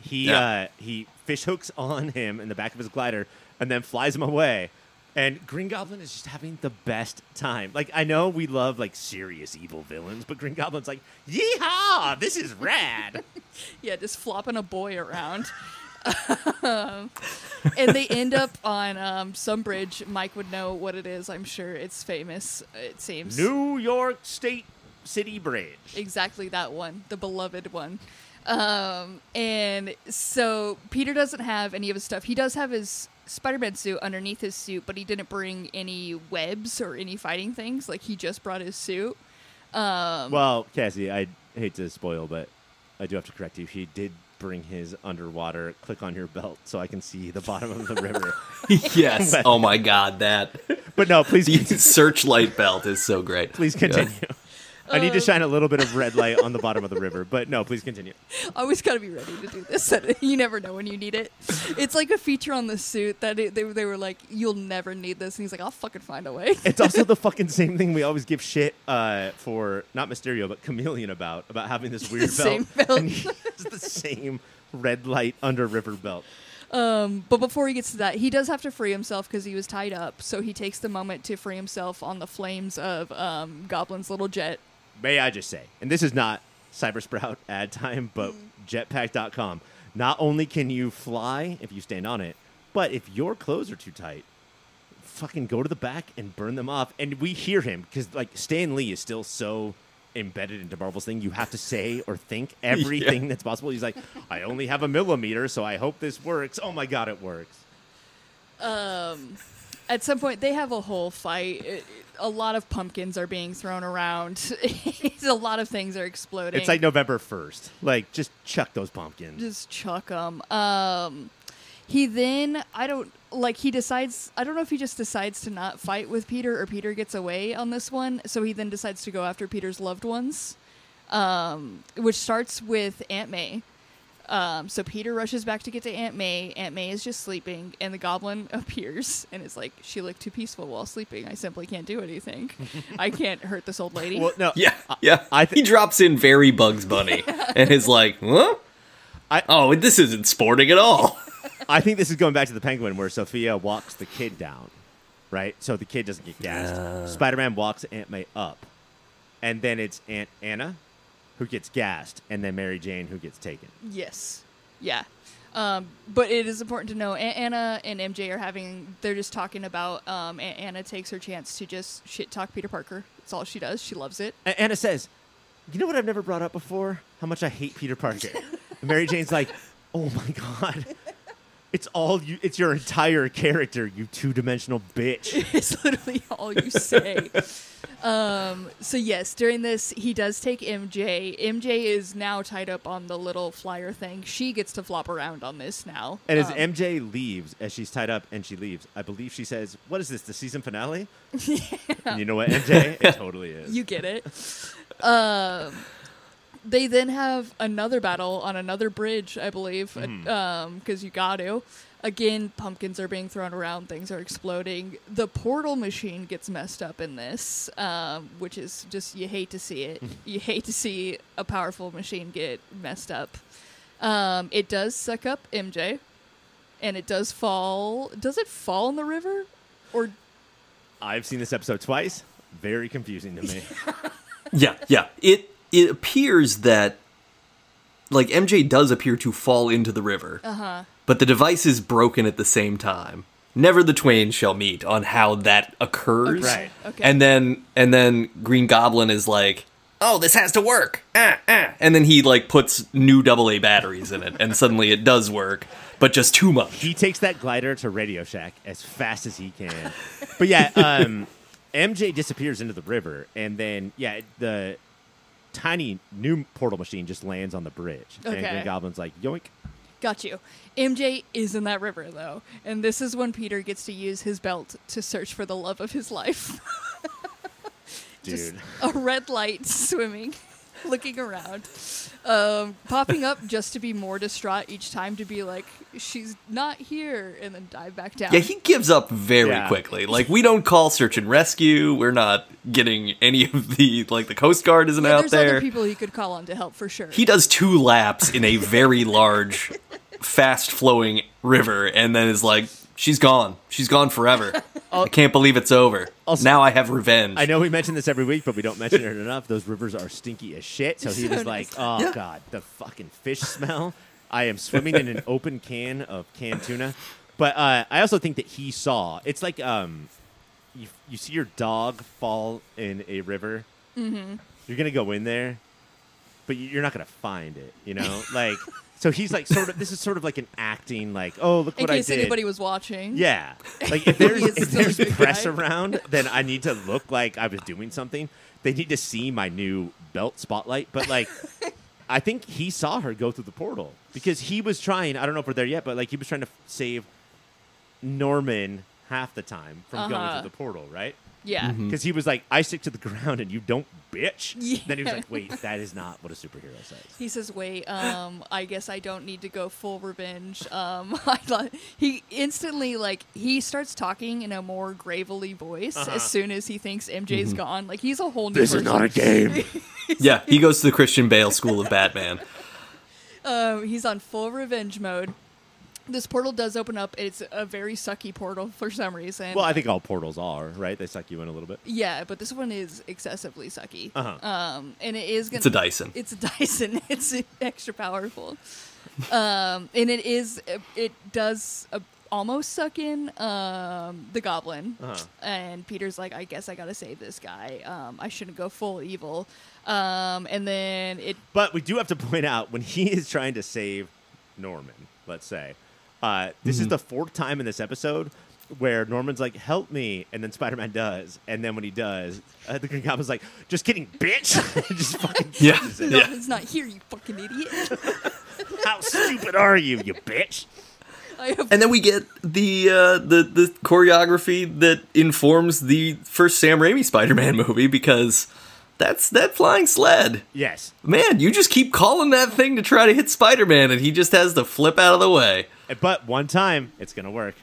he fish hooks on him in the back of his glider and then flies him away. And Green Goblin is just having the best time. Like, I know we love, like, serious evil villains, but Green Goblin's like, yeehaw, this is rad.
Yeah, just flopping a boy around. And they end up on some bridge. Mike would know what it is. I'm sure it's famous, it seems.
New York State City Bridge.
Exactly that one, the beloved one. And so Peter doesn't have any of his stuff. He does have his Spider-Man suit underneath his suit, but he didn't bring any webs or any fighting things. Like, he just brought his suit.
Well, Cassie, I hate to spoil, but I do have to correct you. He did bring his underwater click on your belt so I can see the bottom of the river.
Yes. Oh my God, that.
But no, please.
The searchlight belt is so great.
Please continue. I need to shine a little bit of red light on the bottom of the river. But no, please continue.
Always got to be ready to do this. You never know when you need it. It's like a feature on the suit that they were like, you'll never need this. And he's like, I'll fucking find a way.
It's also the fucking same thing we always give shit for, not Mysterio, but Chameleon about having this weird belt.
Same belt.
And he has the same red light under river belt.
But before he gets to that, he does have to free himself because he was tied up. So he takes the moment to free himself on the flames of Goblin's little jet.
May I just say, and this is not Cybersprout ad time, but jetpack.com. Not only can you fly if you stand on it, but if your clothes are too tight, fucking go to the back and burn them off. And we hear him because, like, Stan Lee is still so embedded into Marvel's thing. You have to say or think everything that's possible. He's like, I only have a millimeter, so I hope this works. Oh my god, it works.
At some point, they have a whole fight. A lot of pumpkins are being thrown around. A lot of things are exploding.
It's like November 1st. Like, just chuck those pumpkins.
Just chuck them. He then, I don't know if he just decides to not fight with Peter or Peter gets away on this one. So he then decides to go after Peter's loved ones, which starts with Aunt May. So Peter rushes back to get to Aunt May. Aunt May is just sleeping, and the goblin appears and is like, she looked too peaceful while sleeping. I simply can't do anything. I can't hurt this old lady.
Well, no.
Yeah. He drops in very Bugs Bunny and is like, huh? This isn't sporting at all.
I think this is going back to the Penguin where Sophia walks the kid down, right? So the kid doesn't get gassed. Spider-Man walks Aunt May up. And then it's Aunt Anna who gets gassed, and then Mary Jane who gets taken.
Yes. Yeah. But it is important to know Aunt Anna and MJ they're just talking about Aunt Anna takes her chance to just shit-talk Peter Parker. That's all she does. She loves it.
Anna says, you know what I've never brought up before? How much I hate Peter Parker. And Mary Jane's like, oh my god. It's all you. It's your entire character, you two-dimensional bitch.
It's literally all you say. So yes, during this, he does take MJ. MJ is now tied up on the little flyer thing. She gets to flop around on this now.
And as MJ leaves, as she's tied up and she leaves, I believe she says, what is this, the season finale? Yeah. And you know what, MJ? It totally is.
You get it. They then have another battle on another bridge, I believe, because you got to. Again, pumpkins are being thrown around, things are exploding. The portal machine gets messed up in this, which is just, you hate to see it. You hate to see a powerful machine get messed up. It does suck up MJ, and it does fall. Does it fall in the river? Or
I've seen this episode twice. Very confusing to me.
Yeah. It appears that, like, MJ does appear to fall into the river. But the device is broken at the same time. Never the twain shall meet on how that occurs.
Right.
Okay.
And then Green Goblin is like, oh, this has to work. And then he, like, puts new AA batteries in it, and suddenly it does work, but just too much.
He takes that glider to Radio Shack as fast as he can. But yeah, MJ disappears into the river, and then, the tiny new portal machine just lands on the bridge.
Okay.
And Green Goblin's like, yoink.
Got you. MJ is in that river, though. And this is when Peter gets to use his belt to search for the love of his life.
Dude.
Just a red light swimming, looking around. Popping up just to be more distraught each time, to be like, she's not here, and then dive back down.
Yeah, he gives up very quickly. Like, we don't call search and rescue. We're not getting any of the, like, the Coast Guard isn't out there.
There's other people he could call on to help for sure.
He does 2 laps in a very large, fast-flowing river, and then is like, she's gone. She's gone forever. I can't believe it's over. Also, now I have revenge.
I know we mention this every week, but we don't mention it enough. Those rivers are stinky as shit. So he was like, oh, God, the fucking fish smell. I am swimming in an open can of canned tuna. But I also think that he saw. It's like you see your dog fall in a river. Mm-hmm. You're going to go in there, but you're not going to find it, you know? Like... So he's like, this is sort of like an acting, like, oh, look what I did.
In case anybody was watching.
Yeah. Like, if there's press around, then I need to look like I was doing something. They need to see my new belt spotlight. But, like, I think he saw her go through the portal. Because he was trying, I don't know if we're there yet, but, like, he was trying to save Norman half the time from going through the portal, right?
Yeah.
Because he was like, I stick to the ground and you don't, bitch.
Yeah.
Then he was like, wait, that is not what a superhero says.
He says, wait, I guess I don't need to go full revenge. He instantly, like, he starts talking in a more gravelly voice as soon as he thinks MJ's gone. Like, he's a whole new person.
This is not a game.
Yeah, he goes to the Christian Bale School of Batman.
He's on full revenge mode. This portal does open up. It's a very sucky portal for some reason.
Well, I think all portals are, right? They suck you in a little bit.
Yeah, but this one is excessively sucky. And it is gonna.
It's a Dyson.
It's a Dyson. It's extra powerful. And it does almost suck in the goblin. And Peter's like, I guess I gotta save this guy. I shouldn't go full evil. And then it.
But we do have to point out when he is trying to save Norman, let's say. This is the 4th time in this episode where Norman's like, help me, and then Spider-Man does. And then when he does, the Green Goblin's like, just kidding, bitch. Just fucking
Norman's not here, you fucking idiot.
How stupid are you bitch?
And then we get the choreography that informs the first Sam Raimi Spider-Man movie, because that's that flying sled.
Yes.
Man, you just keep calling that thing to try to hit Spider-Man, and he just has to flip out of the way.
But one time, it's going to work.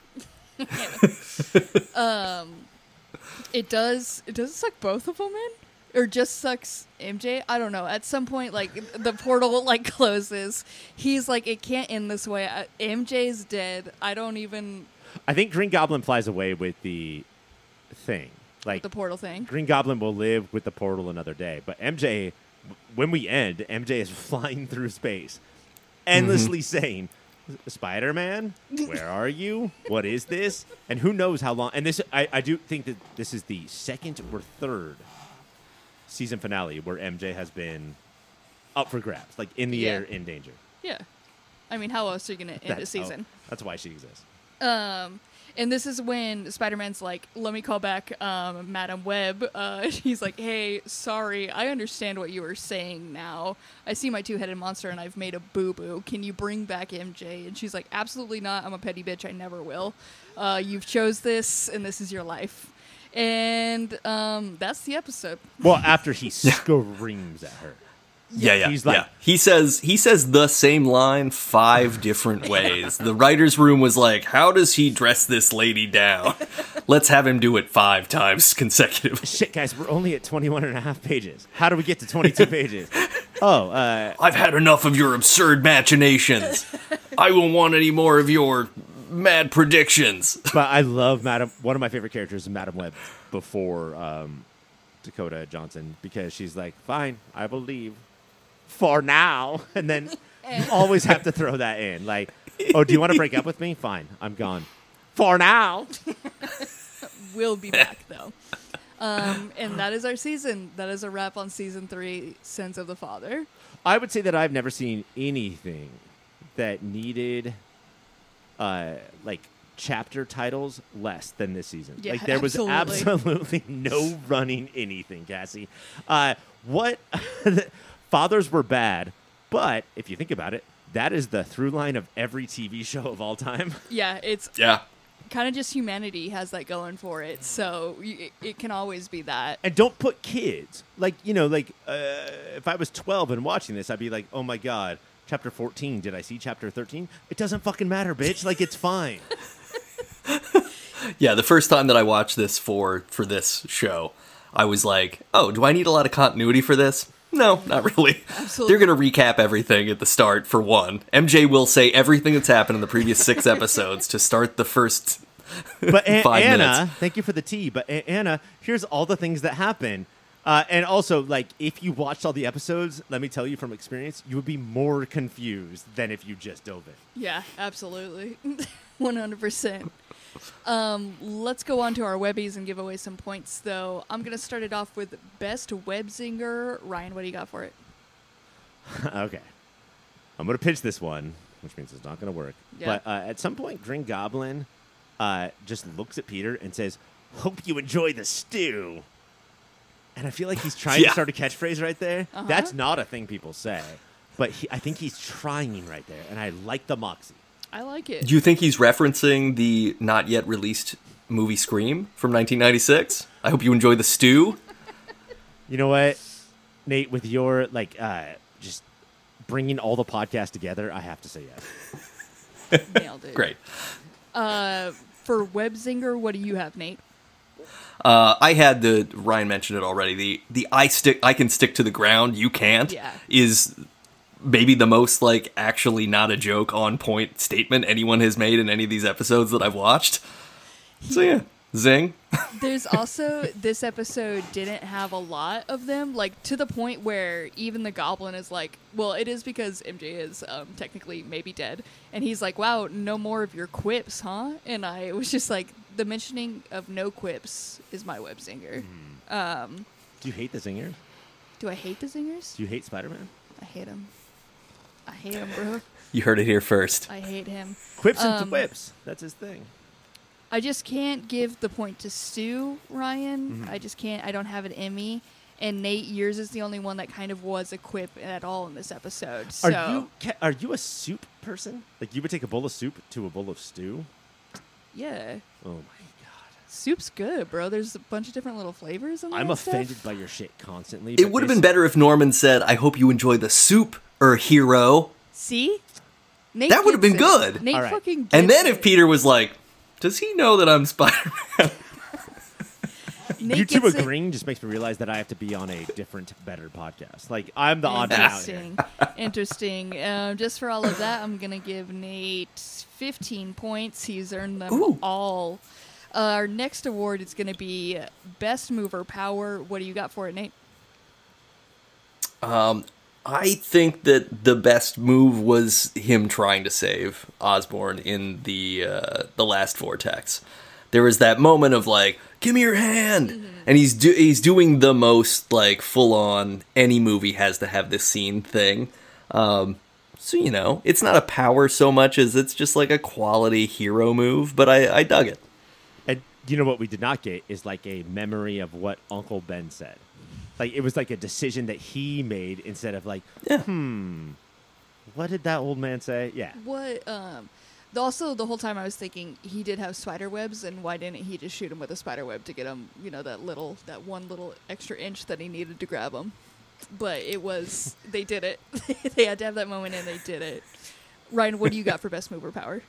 It does suck both of them in? Or just sucks MJ? I don't know. At some point, like, the portal, like, closes. He's like, it can't end this way. MJ's dead. I think
Green Goblin flies away with the thing. Like,
the portal thing.
Green Goblin will live with the portal another day. But MJ, when we end, MJ is flying through space, endlessly saying, Spider-Man, where are you? What is this? And who knows how long. And this, I do think that this is the 2nd or 3rd season finale where MJ has been up for grabs, like in the air, in danger.
Yeah. I mean, how else are you going to end a season?
That's why she exists.
And this is when Spider-Man's like, let me call back Madam Web. He's like, hey, sorry, I understand what you were saying now. I see my 2-headed monster and I've made a boo-boo. Can you bring back MJ? And she's like, absolutely not. I'm a petty bitch. I never will. You've chose this and this is your life. And that's the episode.
Well, after he screams at her.
Yeah.
He's like,
he says the same line 5 different ways. The writer's room was like, how does he dress this lady down? Let's have him do it 5 times consecutively.
Shit, guys, we're only at 21 and a half pages. How do we get to 22 pages?
I've had enough of your absurd machinations. I won't want any more of your mad predictions.
But I love one of my favorite characters is Madam Web before Dakota Johnson, because she's like, fine, I will leave. For now. And then you always have to throw that in. Like, oh, do you want to break up with me? Fine, I'm gone. For now.
We'll be back, though. And that is our season. That is a wrap on season 3, Sins of the Father.
I would say that I've never seen anything that needed, like, chapter titles less than this season.
Yeah,
like, there was absolutely no running anything, Cassie. What... Fathers were bad, but if you think about it, that is the through line of every TV show of all time.
Yeah, it's kind of just humanity has that going for it, so it can always be that.
And don't put kids. Like, if I was 12 and watching this, I'd be like, oh my God, chapter 14, did I see chapter 13? It doesn't fucking matter, bitch. Like, it's fine.
Yeah, the first time that I watched this for this show, I was like, oh, do I need a lot of continuity for this? No, not really.
Absolutely.
They're going to recap everything at the start, for one. MJ will say everything that's happened in the previous 6 episodes to start the first
but
5
Anna,
minutes.
Thank you for the tea, but Anna, here's all the things that happen. And also, like, if you watched all the episodes, let me tell you from experience, you would be more confused than if you just dove in.
Yeah, absolutely. 100%. Let's go on to our webbies and give away some points, though. I'm going to start it off with Best Web Zinger. Ryan, what do you got for it?
Okay. I'm going to pitch this one, which means it's not going to work.
Yeah.
But at some point, Green Goblin just looks at Peter and says, hope you enjoy the stew. And I feel like he's trying to start a catchphrase right there. That's not a thing people say. But I think he's trying right there, and I like the moxie.
I like it.
Do you think he's referencing the not yet released movie Scream from 1996? I hope you enjoy the stew.
You know what, Nate, with your just bringing all the podcasts together, I have to say yes.
Nailed it.
Great.
For Web Zinger, what do you have, Nate?
I had Ryan mentioned it already. The I can stick to the ground, you can't.
Yeah.
Is maybe the most actually not a joke on point statement anyone has made in any of these episodes that I've watched. So yeah, zing.
There's also, this episode didn't have a lot of them, to the point where even the goblin is well, it is because MJ is technically maybe dead, and he's like, wow, no more of your quips, huh? And I was just the mentioning of no quips is my Web Zinger.
Do you hate the zingers?
Do I hate the zingers?
Do you hate Spider-Man?
I hate him. I hate him, bro.
You heard it here first.
I hate him.
Quips and twips. That's his thing.
I just can't give the point to Stu, Ryan. I just can't. I don't have it in me. And Nate, yours is the only one that kind of was a quip at all in this episode. So,
Are you a soup person? You would take a bowl of soup to a bowl of stew?
yeah.
Oh my god.
Soup's good, bro. There's a bunch of different little flavors in there.
I'm
and stuff.
offended by your shit constantly.
It would have been better if Norman said, I hope you enjoy the soup, hero.
See? Nate
That would have been good.
Nate
right.
fucking gets
And then
it.
if Peter was like, does he know that I'm Spider-Man?
Nate
you two
gets it.
agreeing just makes me realize that I have to be on a different, better podcast. I'm the odd man out here.
Interesting. Just for all of that, I'm going to give Nate 15 points. He's earned them
Ooh.
all. Our next award is going to be Best Mover Power. What do you got for it, Nate?
I think that the best move was him trying to save Osborn in the last Vortex. There was that moment of give me your hand, and he's doing the most full on any movie has to have this scene thing. So it's not a power so much as it's just a quality hero move. But I dug it.
And you know what we did not get is a memory of what Uncle Ben said. It was a decision that he made instead of what did that old man say? Yeah.
What? Also, the whole time I was thinking he did have spider webs, and why didn't he just shoot him with a spider web to get him, that one little extra inch that he needed to grab him? But they did it. They had to have that moment, and they did it. Ryan, what do you got for Best Mover Power?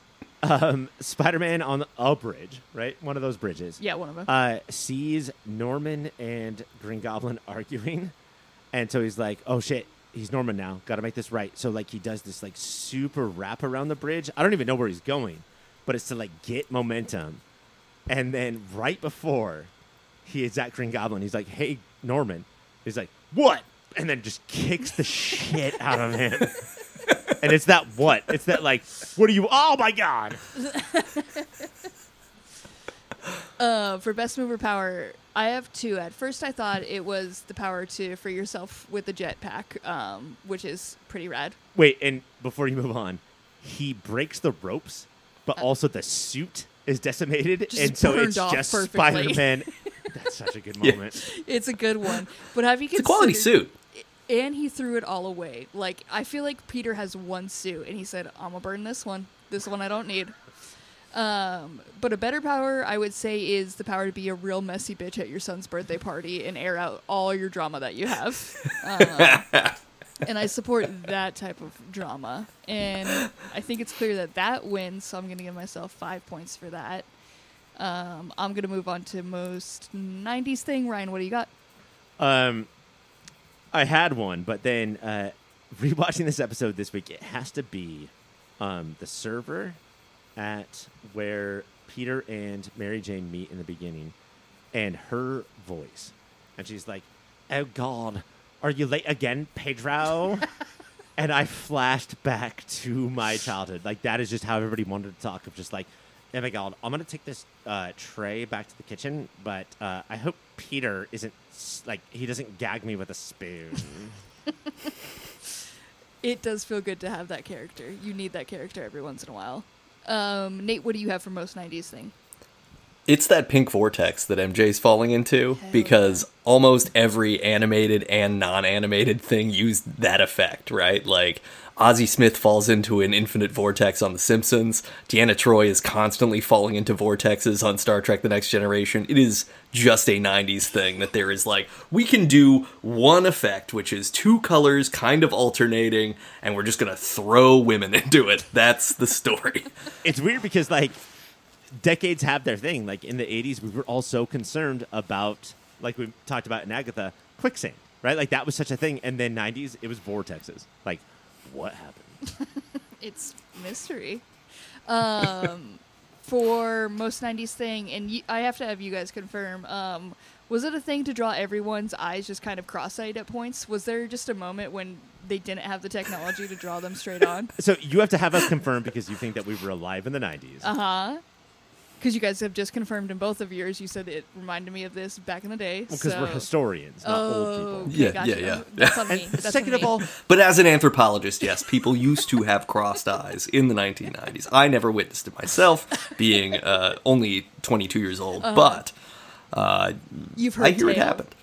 Spider-Man on a bridge, right? One of those bridges.
Yeah, one of them.
Sees Norman and Green Goblin arguing, and so he's like, "Oh shit, he's Norman now. Got to make this right." So he does this super wrap around the bridge. I don't even know where he's going, but it's to get momentum. And then right before he is at Green Goblin, he's like, "Hey, Norman." He's like, "What?" And then just kicks the shit out of him. And it's that what? It's that what are you? Oh my god!
For Best Mover Power, I have two. At first, I thought it was the power to free yourself with the jetpack, which is pretty rad.
Wait, and before you move on, he breaks the ropes, but also the suit is decimated, and so it's just
perfectly.
Spider-Man. That's such a good moment.
It's a good one. But have you
It's a quality suit.
And he threw it all away. I feel like Peter has one suit, and he said, I'm going to burn this one. This one I don't need. But a better power, I would say, is the power to be a real messy bitch at your son's birthday party and air out all your drama that you have. And I support that type of drama. And I think it's clear that wins, so I'm going to give myself 5 points for that. I'm going to move on to most 90s thing. Ryan, what do you got?
I had one, but then rewatching this episode this week, it has to be the server at where Peter and Mary Jane meet in the beginning, and her voice. And she's like, "Oh, God, are you late again, Pedro?" And I flashed back to my childhood. That is just how everybody wanted to talk, of just oh my God, I'm going to take this tray back to the kitchen, but I hope Peter isn't, he doesn't gag me with a spoon.
It does feel good to have that character. You need that character every once in a while. Nate, what do you have for most 90s thing?
It's that pink vortex that MJ's falling into, because almost every animated and non-animated thing used that effect, right? Like, Ozzie Smith falls into an infinite vortex on The Simpsons. Deanna Troi is constantly falling into vortexes on Star Trek The Next Generation. It is just a 90s thing that there is like, we can do one effect, which is two colors kind of alternating, and we're just going to throw women into it. That's the story.
It's weird because, like, decades have their thing. Like, in the 80s, we were all so concerned about, like we talked about in Agatha, quicksand, right? Like, that was such a thing. And then 90s, it was vortexes. Like, what happened?
It's mystery. For most 90s thing, and I have to have you guys confirm, was it a thing to draw everyone's eyes just kind of cross-eyed at points? Was there just a moment when they didn't have the technology to draw them straight on?
So you have to have us confirm because you think that we were alive in the 90s.
Uh-huh. Because you guys have just confirmed in both of yours, you said it reminded me of this back in the day.
Because we're historians, not old people.
Okay, gotcha.
Yeah.
That's on me. That's
Second
on me.
of all,
But as an anthropologist, yes, people used to have crossed eyes in the 1990s. I never witnessed it myself, being only 22 years old, but
You've heard
I hear it
tale.
happened.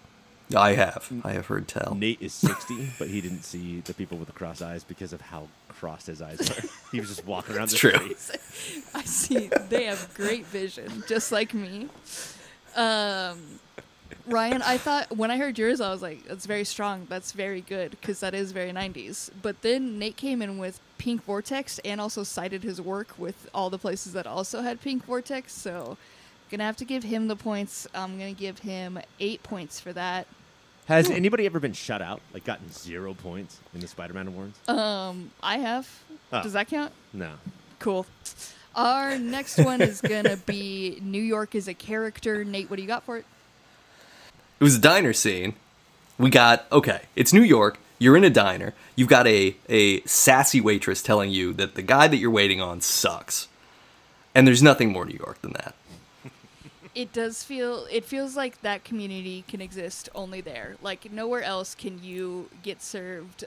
I have heard tell.
Nate is 60, but he didn't see the people with the cross eyes because of how crossed his eyes were. He was just walking around the
True.
street.
I see. They have great vision, just like me. Ryan, I thought when I heard yours, I was like, that's very strong. That's very good, because that is very 90s. But then Nate came in with Pink Vortex and also cited his work with all the places that also had Pink Vortex. So going to have to give him the points. I'm going to give him 8 points for that.
Has anybody ever been shut out, like gotten 0 points in the Spider-Man awards?
I have.
Oh.
Does that count?
No.
Cool. Our next one is going to be New York as a character. Nate, what do you got for it?
It was a diner scene. We got, okay, it's New York. You're in a diner. You've got a sassy waitress telling you that the guy that you're waiting on sucks. And there's nothing more New York than that.
It feels like that community can exist only there. Like, nowhere else can you get served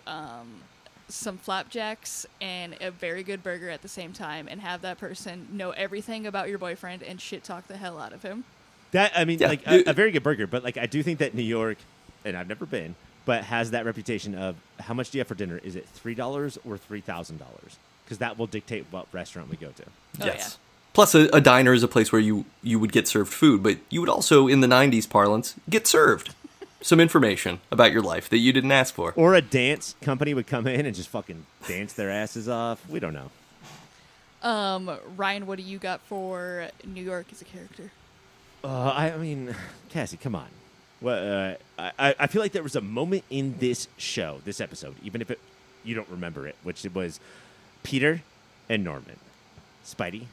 some flapjacks and a very good burger at the same time and have that person know everything about your boyfriend and shit talk the hell out of him.
That, I mean,
Yeah.
like, a very good burger, but, like, I do think that New York, and I've never been, but has that reputation of how much do you have for dinner? Is it $3 or $3,000? Because that will dictate what restaurant we go to.
Oh,
Yes. Plus, a diner is a place where you would get served food, but you would also, in the 90s parlance, get served some information about your life that you didn't ask for.
Or a dance company would come in and just fucking dance their asses off. We don't know.
Ryan, what do you got for New York as a character?
I mean, Cassie, come on. Well, I feel like there was a moment in this show, this episode, even if you don't remember it, which it was Peter and Norman, Spidey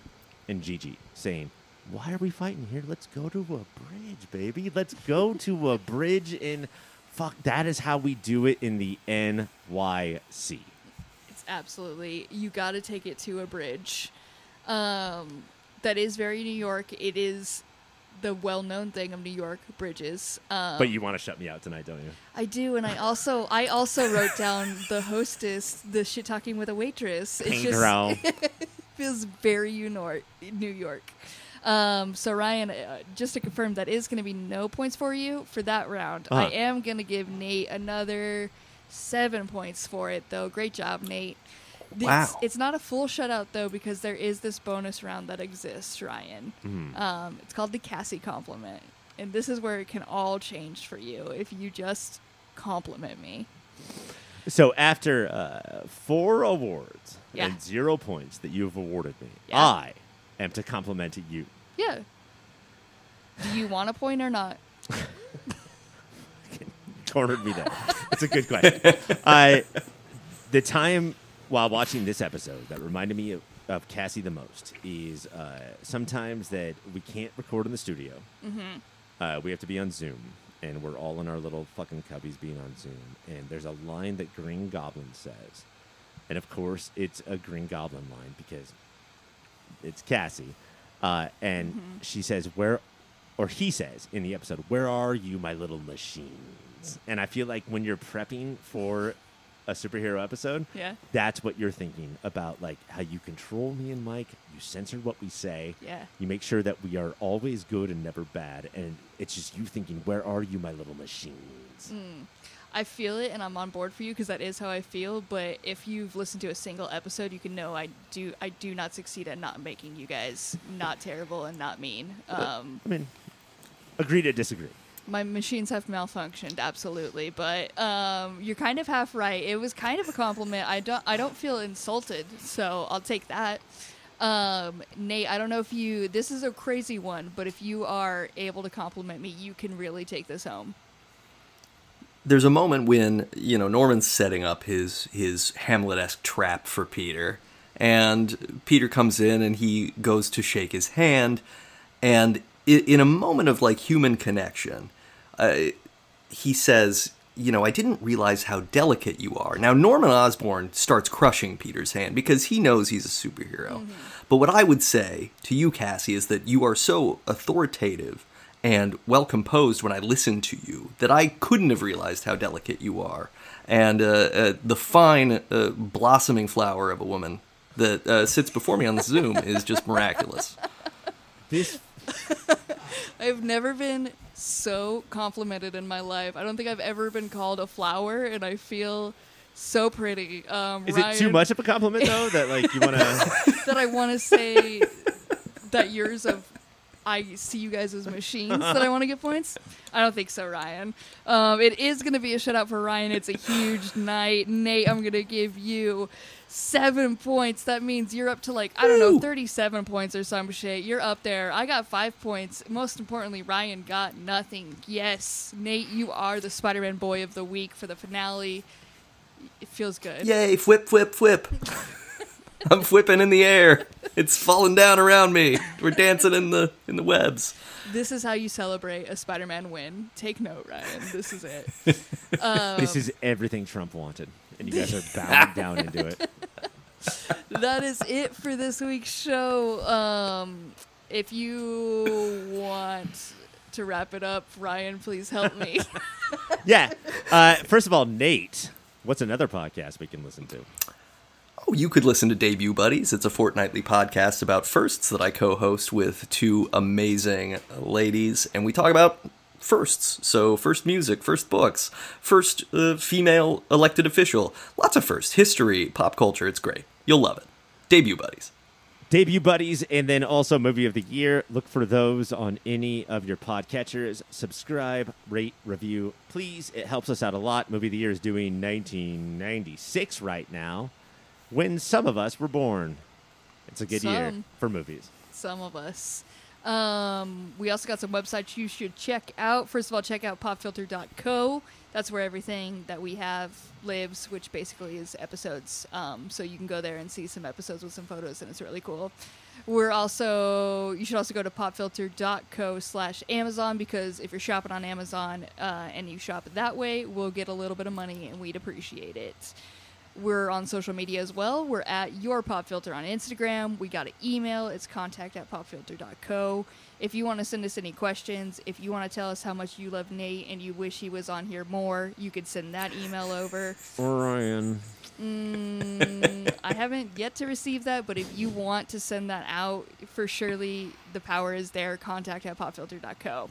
and Gigi saying, "Why are we fighting here? Let's go to a bridge, baby. Let's go to a bridge in fuck. That is how we do it in the NYC."
It's absolutely, you got to take it to a bridge. That is very New York. It is the well-known thing of New York, bridges.
But you want to shut me out tonight, don't you?
I do, and I also wrote down the hostess, the shit talking with a waitress. It's just
Girl.
feels very New York. So Ryan, just to confirm, that is going to be no points for you for that round.
Uh-huh.
I am going to give Nate another 7 points for it, though. Great job, Nate.
Wow.
It's not a full shutout, though, because there is this bonus round that exists, Ryan.
Mm-hmm.
It's called the Cassie compliment. And this is where it can all change for you if you just compliment me.
So after 4 awards
Yeah.
and 0 points that you have awarded me,
Yeah.
I am to compliment you.
Yeah. Do you want a point or not?
Cornered me there. It's a good question. The time while watching this episode that reminded me of Cassie the most is sometimes that we can't record in the studio.
Mm-hmm.
We have to be on Zoom, and we're all in our little fucking cubbies being on Zoom. And there's a line that Green Goblin says. And, of course, it's a Green Goblin line because it's Cassie. And she says, he says in the episode, "Where are you, my little machines?" And I feel like when you're prepping for a superhero episode, that's what you're thinking about, like how you control me and Mike. You censor what we say.
Yeah.
You make sure that we are always good and never bad. And it's just you thinking, where are you, my little machines?
I feel it, and I'm on board for you because that is how I feel. But if you've listened to a single episode, you can know I do not succeed at not making you guys not terrible and not mean.
I mean, agree to disagree.
My machines have malfunctioned, absolutely, but you're kind of half right. It was kind of a compliment. I don't feel insulted, so I'll take that. Nate, I don't know if this is a crazy one, but if you are able to compliment me, you can really take this home.
There's a moment when, Norman's setting up his Hamlet-esque trap for Peter, and Peter comes in and he goes to shake his hand, and in a moment of like human connection, he says, I didn't realize how delicate you are. Now, Norman Osborn starts crushing Peter's hand because he knows he's a superhero. Mm-hmm. But what I would say to you, Cassie, is that you are so authoritative and well-composed when I listen to you that I couldn't have realized how delicate you are. And the fine, blossoming flower of a woman that sits before me on the Zoom is just miraculous.
I've never been so complimented in my life. I don't think I've ever been called a flower, and I feel so pretty.
Is
Ryan,
it too much of a compliment, though, that like you want to...
that I want to say that yours of... I see you guys as machines that I want to get points? I don't think so, Ryan. It is going to be a shutout for Ryan. It's a huge night. Nate, I'm going to give you 7 points. That means you're up to 37 points or some shit. You're up there. I got 5 points. Most importantly, Ryan got nothing. Yes, Nate, you are the Spider-Man boy of the week for the finale. It feels good.
Yay, flip, flip, flip. I'm flipping in the air. It's falling down around me. We're dancing in the webs.
This is how you celebrate a Spider-Man win. Take note, Ryan. This is it.
This is everything Trump wanted, and you guys are bowing down into it.
That is it for this week's show. If you want to wrap it up, Ryan, please help me.
Yeah. First of all, Nate, what's another podcast we can listen to?
Oh, you could listen to Debut Buddies. It's a fortnightly podcast about firsts that I co-host with 2 amazing ladies, and we talk about firsts. So first music, first books, first female elected official. Lots of firsts. History, pop culture. It's great. You'll love it. Debut Buddies.
Debut Buddies, and then also Movie of the Year. Look for those on any of your podcatchers. Subscribe, rate, review. Please, it helps us out a lot. Movie of the Year is doing 1996 right now, when some of us were born. It's a good year for movies.
Some of us. We also got some websites you should check out. First of all, check out popfilter.co. That's where everything that we have lives, which basically is episodes. So you can go there and see some episodes with some photos, and it's really cool. You should also go to popfilter.co/Amazon, because if you're shopping on Amazon and you shop that way, we'll get a little bit of money, and we'd appreciate it. We're on social media as well. We're at Your Pop Filter on Instagram. We got an email. It's contact@popfilter.co. If you want to send us any questions, if you want to tell us how much you love Nate and you wish he was on here more, you could send that email over.
Ryan.
I haven't yet to receive that, but if you want to send that out, for surely the power is there. Contact@popfilter.co.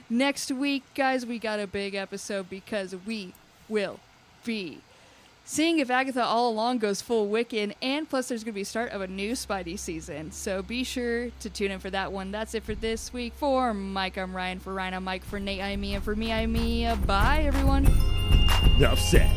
Next week, guys, we got a big episode because we will be seeing if Agatha All Along goes full Wiccan, and plus there's going to be a start of a new Spidey season. So be sure to tune in for that one. That's it for this week. For Mike, I'm Ryan. For Ryan, I'm Mike. For Nate, I'm Mia. For me, I'm Mia. Bye, everyone.
Enough said.